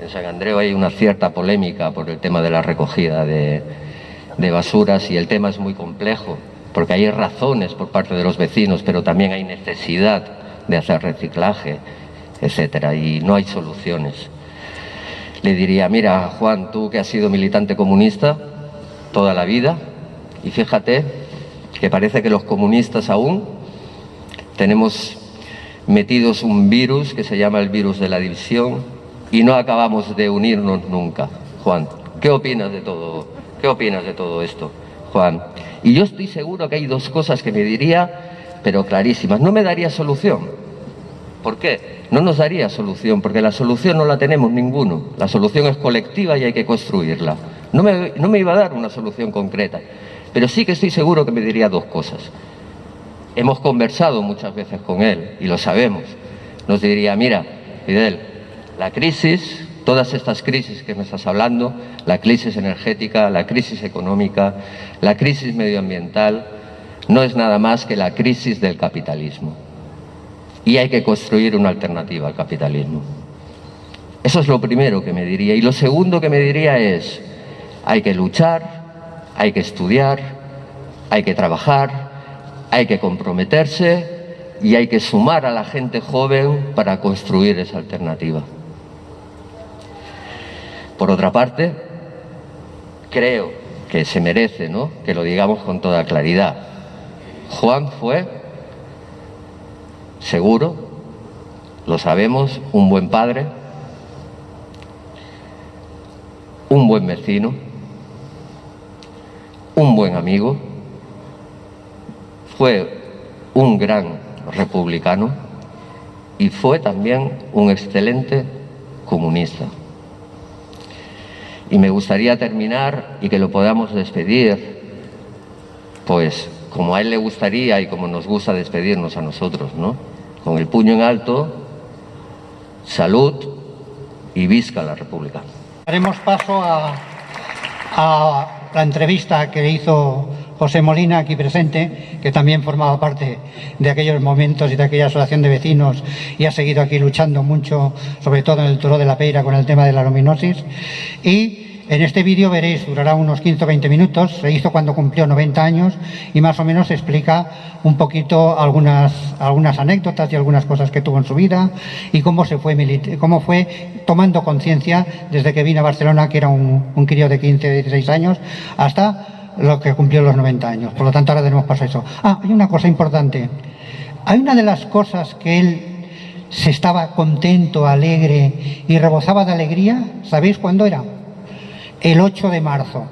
en Sant Andreu hay una cierta polémica por el tema de la recogida de basuras y el tema es muy complejo, porque hay razones por parte de los vecinos, pero también hay necesidad de hacer reciclaje, etcétera, y no hay soluciones. Le diría, mira, Juan, tú que has sido militante comunista toda la vida, y fíjate que parece que los comunistas aún tenemos metidos un virus que se llama el virus de la división y no acabamos de unirnos nunca. Juan, ¿qué opinas de todo esto, Juan? Y yo estoy seguro que hay dos cosas que me diría, pero clarísimas. No me daría solución. ¿Por qué? No nos daría solución, porque la solución no la tenemos ninguno. La solución es colectiva y hay que construirla. No me iba a dar una solución concreta, pero sí que estoy seguro que me diría dos cosas. Hemos conversado muchas veces con él y lo sabemos. Nos diría, mira, Fidel, la crisis, todas estas crisis que me estás hablando, la crisis energética, la crisis económica, la crisis medioambiental, no es nada más que la crisis del capitalismo. Y hay que construir una alternativa al capitalismo. Eso es lo primero que me diría. Y lo segundo que me diría es, hay que luchar, hay que estudiar, hay que trabajar, hay que comprometerse y hay que sumar a la gente joven para construir esa alternativa. Por otra parte, creo que se merece, ¿no?, que lo digamos con toda claridad. Juan fue, seguro, lo sabemos, un buen padre, un buen vecino, un buen amigo, fue un gran republicano y fue también un excelente comunista. Y me gustaría terminar y que lo podamos despedir, pues como a él le gustaría y como nos gusta despedirnos a nosotros, ¿no?, con el puño en alto, salud y visca la República. Daremos paso a la entrevista que hizo José Molina, aquí presente, que también formaba parte de aquellos momentos y de aquella asociación de vecinos y ha seguido aquí luchando mucho, sobre todo en el Turó de la Peira, con el tema de la luminosis. Y en este vídeo veréis, durará unos 15 o 20 minutos, se hizo cuando cumplió 90 años y más o menos explica un poquito algunas anécdotas y algunas cosas que tuvo en su vida y cómo fue tomando conciencia desde que vino a Barcelona, que era un crío de 15 o 16 años, hasta lo que cumplió los 90 años. Por lo tanto, ahora tenemos paso a eso. Hay una cosa importante. Hay una de las cosas que él se estaba contento, alegre y rebosaba de alegría. ¿Sabéis cuándo era? El 8 de marzo.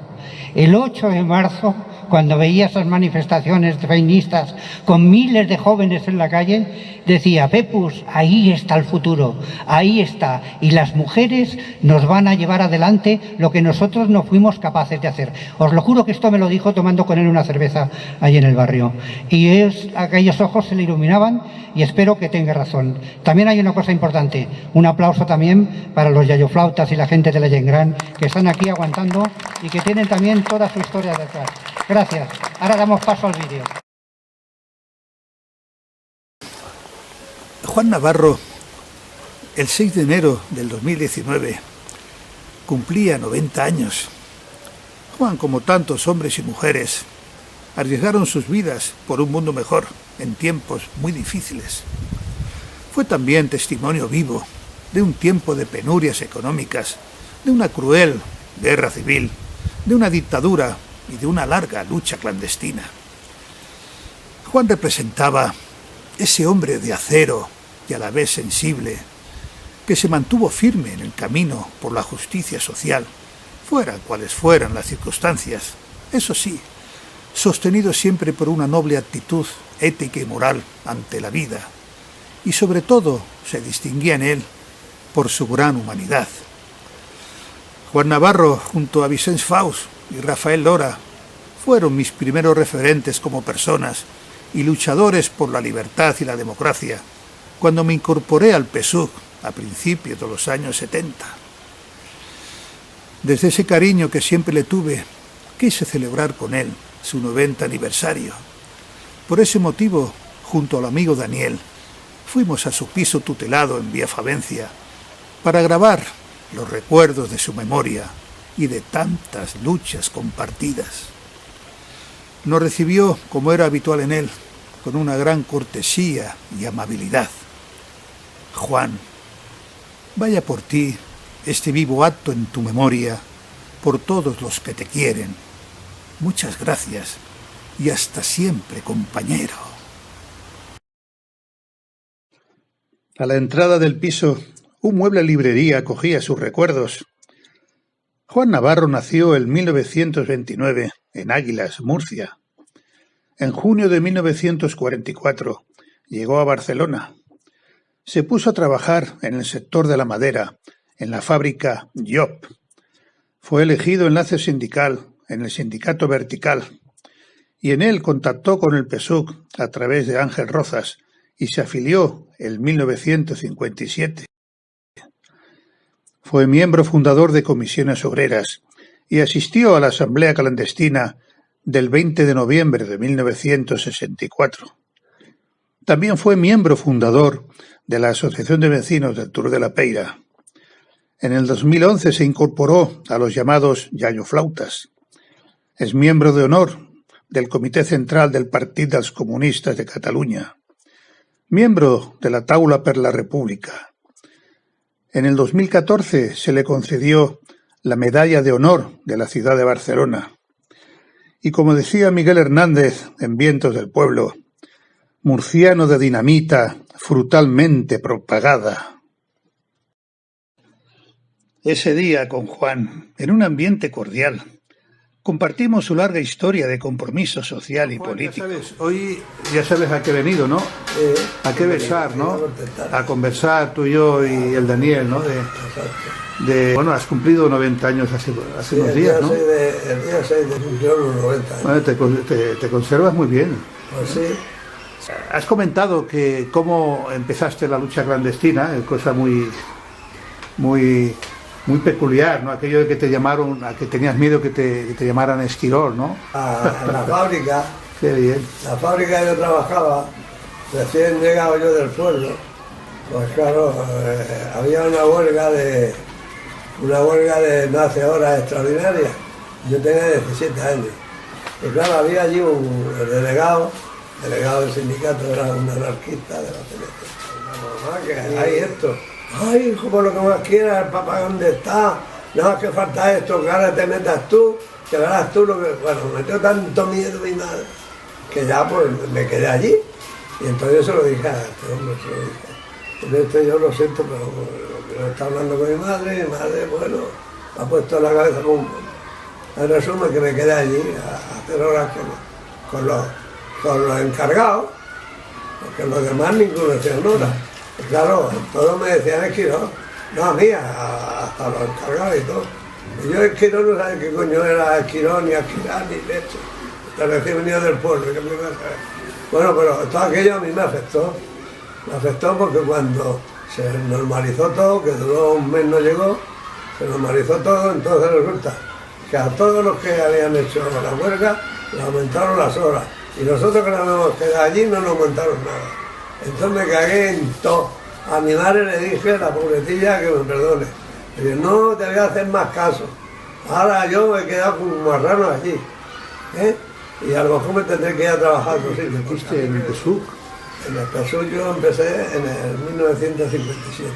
El 8 de marzo, cuando veía esas manifestaciones feministas con miles de jóvenes en la calle, decía: Pepus, ahí está el futuro, ahí está, y las mujeres nos van a llevar adelante lo que nosotros no fuimos capaces de hacer. Os lo juro que esto me lo dijo tomando con él una cerveza allí en el barrio. Y aquellos ojos se le iluminaban y espero que tenga razón. También hay una cosa importante, un aplauso también para los yayoflautas y la gente de la Yengran que están aquí aguantando y que tienen también toda su historia detrás. Gracias. Ahora damos paso al vídeo. Juan Navarro, el 6 de enero del 2019, cumplía 90 años. Juan, como tantos hombres y mujeres, arriesgaron sus vidas por un mundo mejor en tiempos muy difíciles. Fue también testimonio vivo de un tiempo de penurias económicas, de una cruel guerra civil, de una dictadura y de una larga lucha clandestina. Juan representaba ese hombre de acero y a la vez sensible, que se mantuvo firme en el camino por la justicia social, fueran cuales fueran las circunstancias, eso sí, sostenido siempre por una noble actitud ética y moral ante la vida, y sobre todo se distinguía en él por su gran humanidad. Juan Navarro, junto a Vicens Faust y Rafael Lora, fueron mis primeros referentes como personas y luchadores por la libertad y la democracia, cuando me incorporé al PSUC a principios de los años 70. Desde ese cariño que siempre le tuve, quise celebrar con él su 90 aniversario. Por ese motivo, junto al amigo Daniel, fuimos a su piso tutelado en Vía Favencia para grabar los recuerdos de su memoria y de tantas luchas compartidas. Nos recibió, como era habitual en él, con una gran cortesía y amabilidad. Juan, vaya por ti este vivo acto en tu memoria, por todos los que te quieren. Muchas gracias y hasta siempre, compañero. A la entrada del piso, un mueble librería acogía sus recuerdos. Juan Navarro nació en 1929 en Águilas, Murcia. En junio de 1944 llegó a Barcelona. Se puso a trabajar en el sector de la madera, en la fábrica Job. Fue elegido enlace sindical en el sindicato Vertical y en él contactó con el PSUC a través de Ángel Rozas y se afilió en 1957. Fue miembro fundador de Comisiones Obreras y asistió a la Asamblea Clandestina del 20 de noviembre de 1964. También fue miembro fundador de la Asociación de Vecinos del Turó de la Peira. En el 2011 se incorporó a los llamados yayoflautas. Es miembro de honor del Comitè Central del Partit dels Comunistes de Cataluña. Miembro de la Taula per la República. En el 2014 se le concedió la Medalla de Honor de la ciudad de Barcelona. Y como decía Miguel Hernández en Vientos del Pueblo, murciano de dinamita frutalmente propagada. Ese día con Juan, en un ambiente cordial, compartimos su larga historia de compromiso social y político. Hoy ya sabes a qué he venido, ¿no? A qué besar, ¿no? A conversar tú y yo y el Daniel, ¿no? Bueno, has cumplido 90 años hace unos días, ¿no? El día 6 de cumplió los 90 años. Bueno, te conservas muy bien. Pues sí. Has comentado que cómo empezaste la lucha clandestina, cosa muy peculiar, ¿no? Aquello de que te llamaron, a que tenías miedo que te llamaran Esquirol, ¿no? En la fábrica. Qué bien. La fábrica yo trabajaba, recién llegado yo del pueblo, pues claro, había una huelga de no hace horas extraordinarias. Yo tenía 17 años. Y claro, había allí el delegado del sindicato, era un anarquista de la CNT. Mamá, que hay esto. Ay, hijo, por lo que más quieras, el papá, ¿dónde está? Nada más que falta esto, que ahora te metas tú, que verás tú lo que... Bueno, me metió tanto miedo mi madre, que ya pues me quedé allí. Y entonces yo se lo dije a este hombre, se lo dije. Entonces yo lo siento, pero está hablando con mi madre, bueno, me ha puesto en la cabeza como... En resumen, que me quedé allí a hacer horas con los encargados, porque los demás ninguno hacían horas. Y claro, todos me decían Esquirol, no a mí, hasta los encargados y todo. Y yo Esquirol no sabía qué coño era Esquirol, ni Esquiral, ni leche. Hasta recién venido del pueblo, que me iba a saber. Bueno, pero todo aquello a mí me afectó. Me afectó porque cuando se normalizó todo, que duró un mes no llegó, se normalizó todo, entonces resulta que a todos los que habían hecho la huelga le aumentaron las horas. Y nosotros que nos habíamos quedado allí no nos aumentaron nada. Entonces me cagué en todo. A mi madre le dije, la pobrecilla, que me perdone. Le dije, no te voy a hacer más caso. Ahora yo me he quedado como un marrano allí. Y a lo mejor me tendré que ir a trabajar. ¿Metiste en el PSUC? En el PSUC yo empecé en el 1957.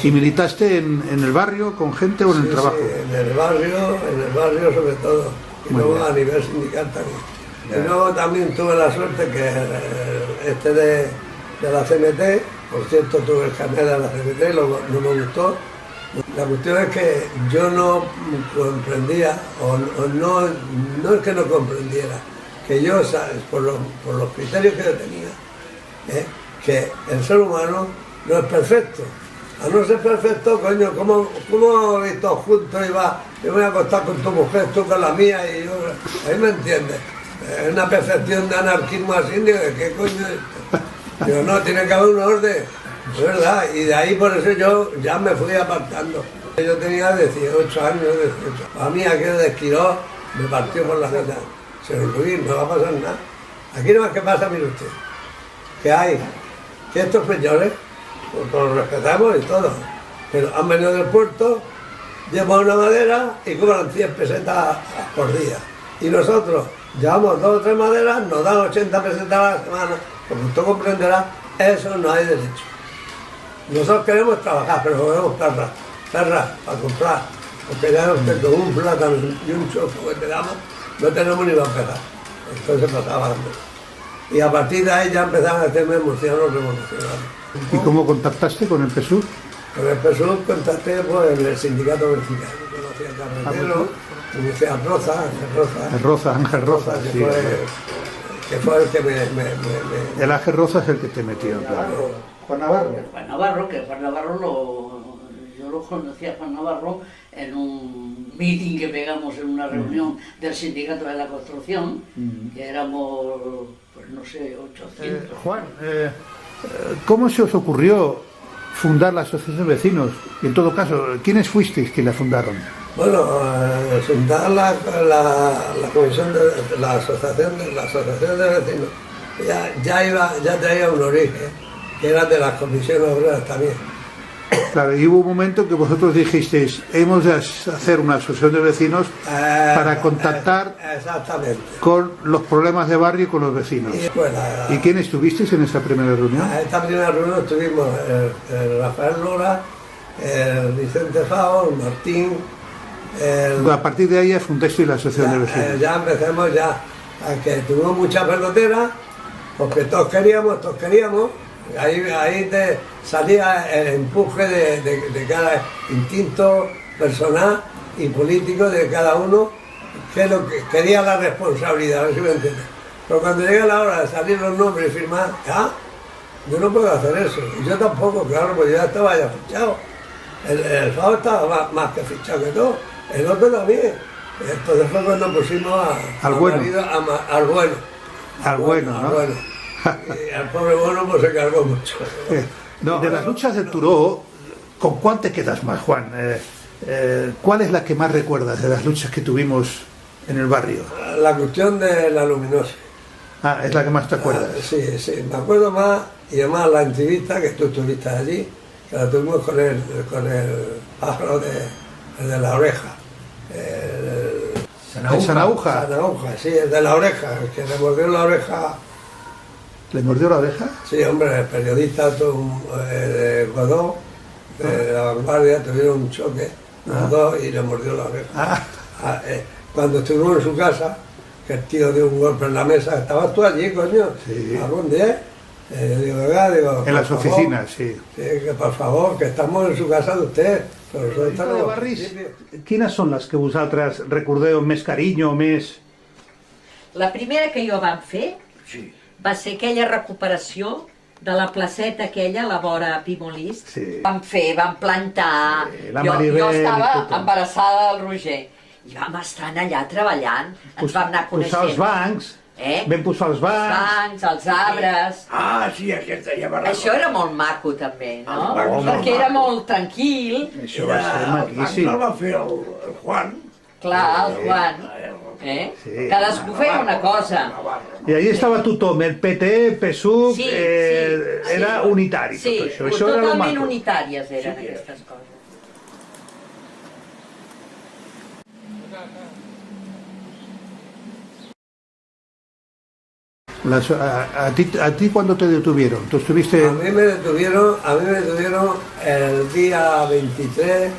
¿Y militaste en el barrio con gente o en el trabajo? Sí, en el barrio sobre todo. Y luego a nivel sindical también. Y luego también tuve la suerte que de la CNT, por cierto tuve el carnet de la CNT, no me gustó. La cuestión es que yo no comprendía, o no es que no comprendiera, que yo, por los criterios que yo tenía, que el ser humano no es perfecto. A no ser perfecto, coño, ¿cómo visto juntos y yo me voy a acostar con tu mujer, tú con la mía, y yo, ahí me entiendes. Es una percepción de anarquismo así, digo, ¿qué coño es esto? Digo, no, tiene que haber un orden, es verdad, y de ahí por eso yo ya me fui apartando. Yo tenía 18 años, a mí aquel de Esquirol me partió por la jeta. Señor Luis, no va a pasar nada. Aquí no más que pasa, mire usted, que hay, que estos señores, pues los respetamos y todo, pero han venido del puerto, llevan una madera y cobran 100 pesetas por día. Y nosotros llevamos 2 o 3 maderas, nos dan 80 pesetas a la semana. Como usted comprenderá, eso no hay derecho. Nosotros queremos trabajar, pero queremos perras para comprar. Porque ya con un plátano y un choco que te damos, no tenemos ni para empezar. Entonces pasaba hambre. Y a partir de ahí ya empezaron a hacerme murcianos revolucionarios. ¿Y cómo contactaste con el PSUC? Con el PSUC contacté pues, en el sindicato vertical. Conocí a Carretero, conocí a Ángel Roza, sí. Que fue el que me... El Ángel Roza es el que te metió, claro. Juan Navarro. Juan Navarro yo lo conocí a Juan Navarro en un meeting que pegamos en una reunión del sindicato de la construcción, que éramos, pues no sé, 800. Juan, ¿cómo se os ocurrió fundar la Asociación de Vecinos? Y en todo caso, ¿quiénes fuisteis que la fundaron? Bueno, fundar la comisión de la asociación de vecinos ya traía un origen, que era de las comisiones obreras también. Claro, y hubo un momento que vosotros dijisteis, hemos de hacer una asociación de vecinos para contactar con los problemas de barrio y con los vecinos. ¿Y quién estuvisteis en esa primera reunión? En esta primera reunión estuvimos el Rafael Lora, el Vicente Fao, el Martín. A partir de ahí ya fundasteis la asociación de vecinos. Ya empezamos a que tuvimos mucha pelotera, porque todos queríamos. Ahí te salía el empuje de cada instinto personal y político de cada uno, que lo que quería la responsabilidad, a ver si me entiendes. Pero cuando llega la hora de salir los nombres y firmar, yo no puedo hacer eso. Y yo tampoco, claro, pues yo ya estaba fichado. El FAO estaba más que fichado que todo. El otro también. Entonces fue cuando pusimos al bueno. Al bueno, ¿no? Y al pobre bueno pues se cargó mucho. De las luchas de Turó, ¿con cuál te quedas más, Juan? ¿Cuál es la que más recuerdas de las luchas que tuvimos en el barrio? La cuestión de la luminosa. Es la que más te acuerdas. Sí, me acuerdo más, y además la entrevista que tú estuviste allí, que la tuvimos con el pájaro de la oreja. ¿El Sanauja? Sí, el de la oreja, el que le mordió la oreja. ¿Le mordió la oreja? Sí, hombre, el periodista de Godó, de La Vanguardia, tuvieron un choque, los dos, y le mordió la oreja. Cuando estuvimos en su casa, que el tío dio un golpe en la mesa, ¿estabas tú allí, coño? Sí. ¿Algún día? Digo, en las oficinas, sí. Que por favor, que estamos en su casa de usted. Però de barris, quines són les que vosaltres recordeu amb més carinyo, més... La primera que jo vam fer va ser aquella recuperació de la placeta aquella, a la vora Pimolist. Vam plantar... Jo estava embarassada del Roger i vam estar allà treballant, ens vam anar coneixent. Posar els bancs, vam posar els bancs... Els arbres... Sí, aquesta ja va... Això era molt maco també, no? Perquè era molt tranquil. Això va ser maquíssim. El va fer el Juan. Clar, el Juan. Cadascú feia una cosa. I allí estava tothom, el PT, el PSUV, era unitari tot això. Sí, totalment unitàries eren aquestes coses. ¿A ti cuándo te detuvieron? ¿Tú estuviste...? A mí me detuvieron el día 23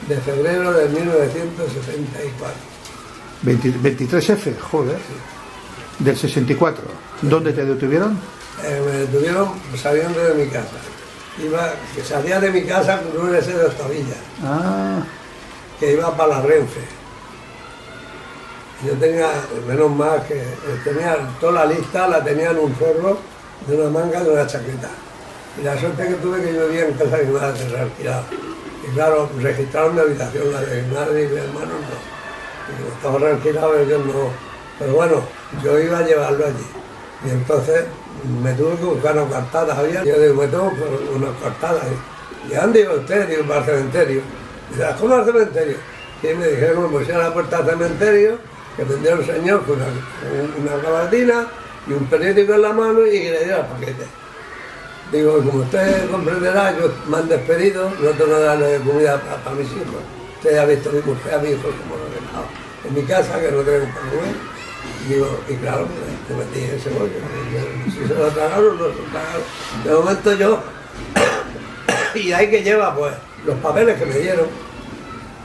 de febrero de 1964. 23F, joder. Del 64. ¿Dónde te detuvieron? Me detuvieron saliendo de mi casa. Salía de mi casa con un S de Octavilla. Que iba para la Renfe. Yo tenía, menos mal que tenía toda la lista, la tenía en un forro de una manga de una chaqueta. Y la suerte que tuve que yo vivía en casa de mi madre, realquilado. Y claro, registraron mi habitación, la de mi madre y mi hermano no. Y como estaba realquilado, ellos no. Pero bueno, yo iba a llevarlo allí. Y entonces me tuve que buscar unas cartadas. Yo digo, me tengo unas cartadas. ¿Y dónde iba usted? Digo, para el cementerio. Y dice, ¿cómo al cementerio? Y me dijeron que me pusiera a la puerta del cementerio, que tendría un señor con una gabardina y un periódico en la mano y que le diera el paquete. Digo, como usted comprenderá, yo me han despedido, no tengo que darle comida para mis hijos. Usted ha visto a mi mujer, a mi hijo, como lo he dejado en mi casa, que no tengo para comer. Digo, y claro, me metí en ese bollo. Si se lo tragaron, no se lo tragaron. De momento yo, y ahí que lleva, pues, los papeles que me dieron.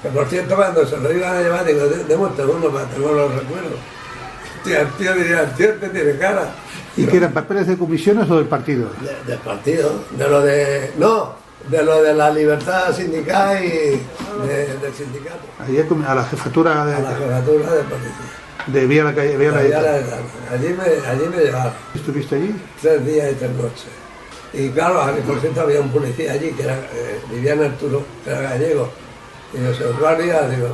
Que por cierto, cuando se lo iban a llevar, digo, démoste uno para tener los recuerdos. El tío diría, el tío te tiene cara. ¿Y qué eran papeles de comisiones o del partido? Del partido, de lo de la libertad sindical y del sindicato. Allí a la jefatura de... A la jefatura de policía. De Vía la Calle, Vía la allí me llevaron. ¿Estuviste allí? 3 días y 3 noches. Y claro, por cierto había un policía allí que vivía en Arturo, que era gallego. Y yo se lo guardia, digo,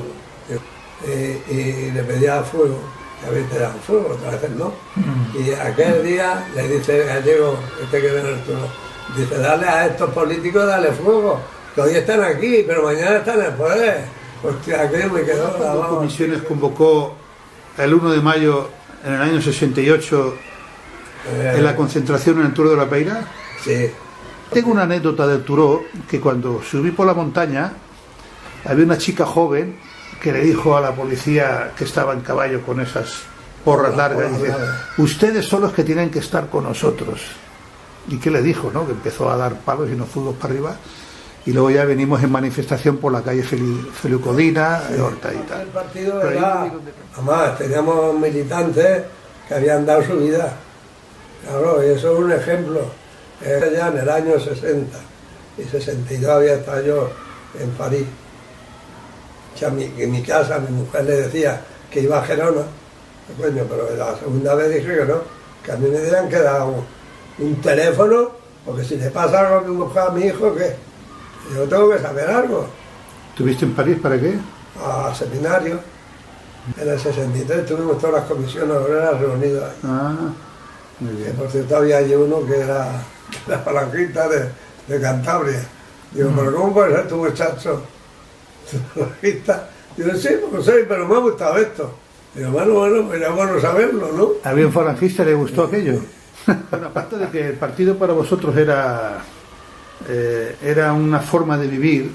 y le pedía fuego, que había te dado fuego, otras veces no. Y aquel día le dice el gallego, que vive en Arturo, dice, dale a estos políticos, dale fuego, que hoy están aquí, pero mañana están en el poder. Hostia, aquello me quedó grabado. Comisiones convocó el 1 de mayo en el año 68 en la concentración en el Tour de la Peira? Sí. Tengo una anécdota del Turó, que cuando subí por la montaña, había una chica joven que le dijo a la policía que estaba en caballo con esas porras largas, y dice, ustedes son los que tienen que estar con nosotros. ¿Y qué le dijo? ¿No? Que empezó a dar palos y nos fuimos para arriba. Y luego ya venimos en manifestación por la calle Feliucodina, Horta y tal. El partido era, además, teníamos militantes que habían dado su vida. Claro, y eso es un ejemplo. Era ya en el año 60 y 62 había estado yo en París. Ya en mi casa mi mujer le decía que iba a Gerona. Coño, pero la segunda vez dije que no, que a mí me dieran que dar un teléfono, porque si le pasa algo a mi mujer, a mi hijo, ¿qué? Yo tengo que saber algo. ¿Estuviste en París para qué? A seminario. En el 63 tuvimos todas las comisiones obreras reunidas. Ah, muy bien. Por cierto, había allí uno que era la falangista de Cantabria. Digo, pero ¿cómo puede ser tu muchacho? Falangista. Digo, sí, pues sí, pero me ha gustado esto. Digo, bueno, pues era bueno saberlo, ¿no? ¿Había un falangista le gustó aquello? Bueno, aparte de que el partido para vosotros era una forma de vivir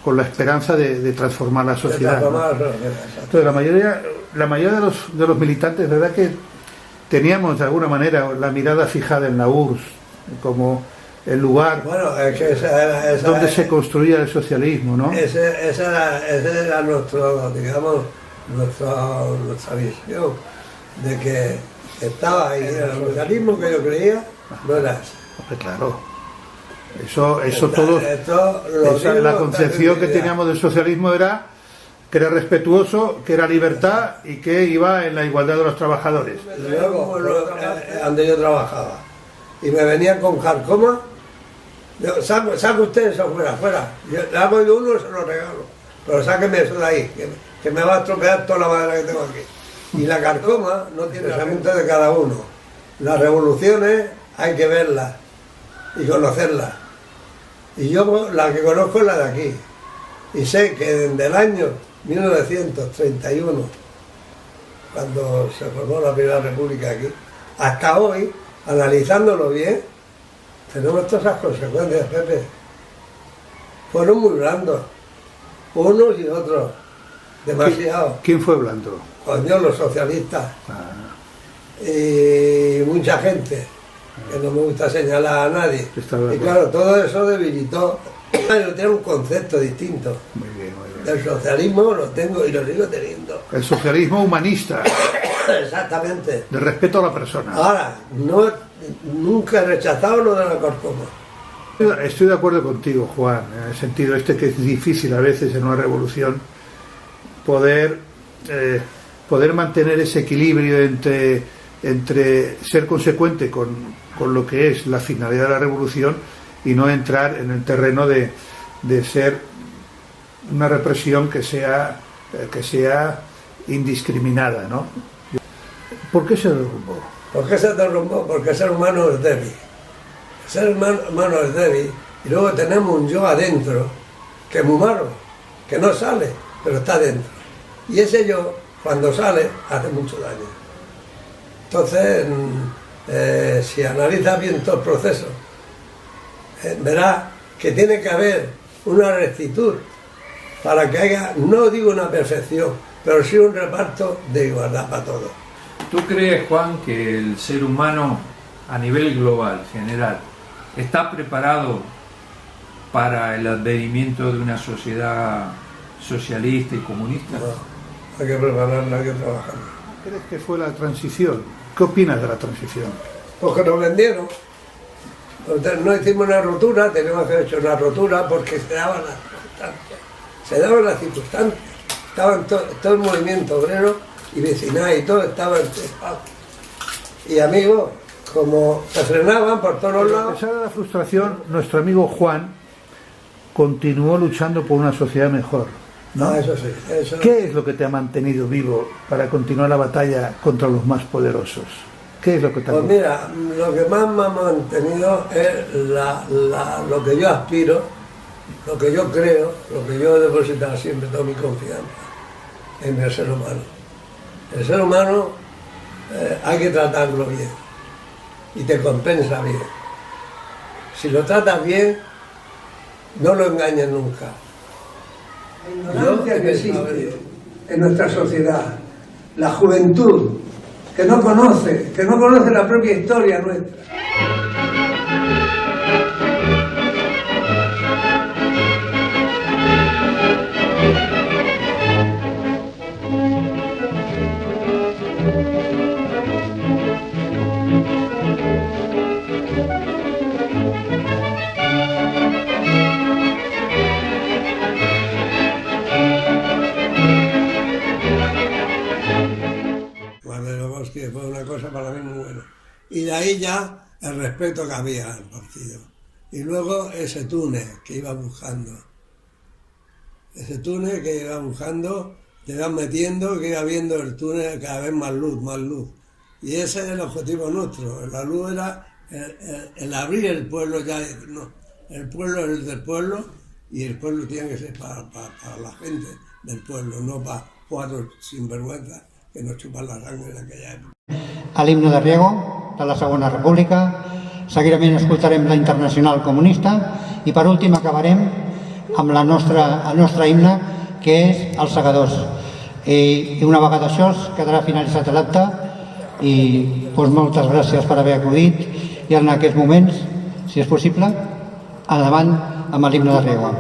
con la esperanza de transformar la sociedad. Entonces, la mayoría de los militantes, ¿verdad?, que teníamos de alguna manera la mirada fijada en la URSS como el lugar donde se construía el socialismo, ¿no? Esa era nuestra visión de que estaba ahí el socialismo que yo creía, no era eso. Claro. Eso todo. La concepción que teníamos del socialismo era que era respetuoso, que era libertad y que iba en la igualdad de los trabajadores. Luego, donde yo trabajaba, y me venían con carcoma, saca usted eso fuera. Le hago yo uno y se lo regalo, pero sáqueme eso de ahí, que me va a estropear toda la madera que tengo aquí. Y la carcoma no tiene pensamiento de cada uno. Las revoluciones hay que verlas y conocerlas. Y yo la que conozco es la de aquí. Y sé que desde el año 1931, cuando se formó la Primera República aquí, hasta hoy, analizándolo bien, tenemos todas esas consecuencias, Pepe. Fueron muy blandos, unos y otros, demasiado. ¿Quién fue blando? Coño, los socialistas. Y mucha gente, que no me gusta señalar a nadie. Y claro, todo eso debilitó. Yo tengo un concepto distinto. Muy bien. El socialismo lo tengo y lo sigo teniendo. El socialismo humanista. Exactamente. De respeto a la persona. Ahora, nunca he rechazado lo de la carcoma. Estoy de acuerdo contigo, Juan, en el sentido que es difícil a veces en una revolución poder mantener ese equilibrio entre ser consecuente con lo que es la finalidad de la revolución y no entrar en el terreno de ser una represión que sea indiscriminada, ¿no? ¿Por qué se derrumbó? ¿Por qué se derrumbó? Porque el ser humano es débil. El ser humano es débil y luego tenemos un yo adentro que es muy malo, que no sale, pero está dentro. Y ese yo, cuando sale, hace mucho daño. Entonces, si analizas bien todo el proceso, verás que tiene que haber una rectitud para que haya, no digo una perfección, pero sí un reparto de igualdad para todos. ¿Tú crees, Juan, que el ser humano a nivel global, general, está preparado para el advenimiento de una sociedad socialista y comunista? No, hay que prepararla, hay que trabajarla. ¿Crees que fue la transición? ¿Qué opinas de la transición? Porque nos vendieron. No hicimos una rotura, teníamos que haber hecho una rotura porque se daban las circunstancias. Estaban todo el movimiento obrero y vecinal y todo estaba empezado. Y amigos, como se frenaban por todos los lados. A pesar de la frustración, nuestro amigo Juan continuó luchando por una sociedad mejor, ¿no? Eso sí. ¿Qué es lo que te ha mantenido vivo para continuar la batalla contra los más poderosos? ¿Qué es lo que te ha Pues mira, lo que más me ha mantenido es lo que yo aspiro, lo que yo creo, lo que yo he depositado siempre, toda mi confianza en el ser humano. El ser humano hay que tratarlo bien y te compensa bien. Si lo tratas bien, no lo engañes nunca. La ignorancia que existe en nuestra sociedad, la juventud que no conoce la propia historia nuestra. Que fue una cosa para mí muy buena. Y de ahí ya el respeto que había al partido. Y luego ese túnel que iba buscando. Ese túnel que iba buscando, te iban metiendo, que iba viendo el túnel cada vez más luz, más luz. Y ese es el objetivo nuestro. La luz era el abrir el pueblo ya. No, el pueblo es el del pueblo y el pueblo tiene que ser para la gente del pueblo, no para cuatro sinvergüenzas que nos chupan la sangre en aquella època. A l'himne de Riego, de la Segona República, seguidament escoltarem la Internacional Comunista i per últim acabarem amb el nostre himne, que és Els Segadors. I una vegada això quedarà finalitzat l'acte i moltes gràcies per haver acudit i en aquests moments, si és possible, endavant amb l'himne de Riego.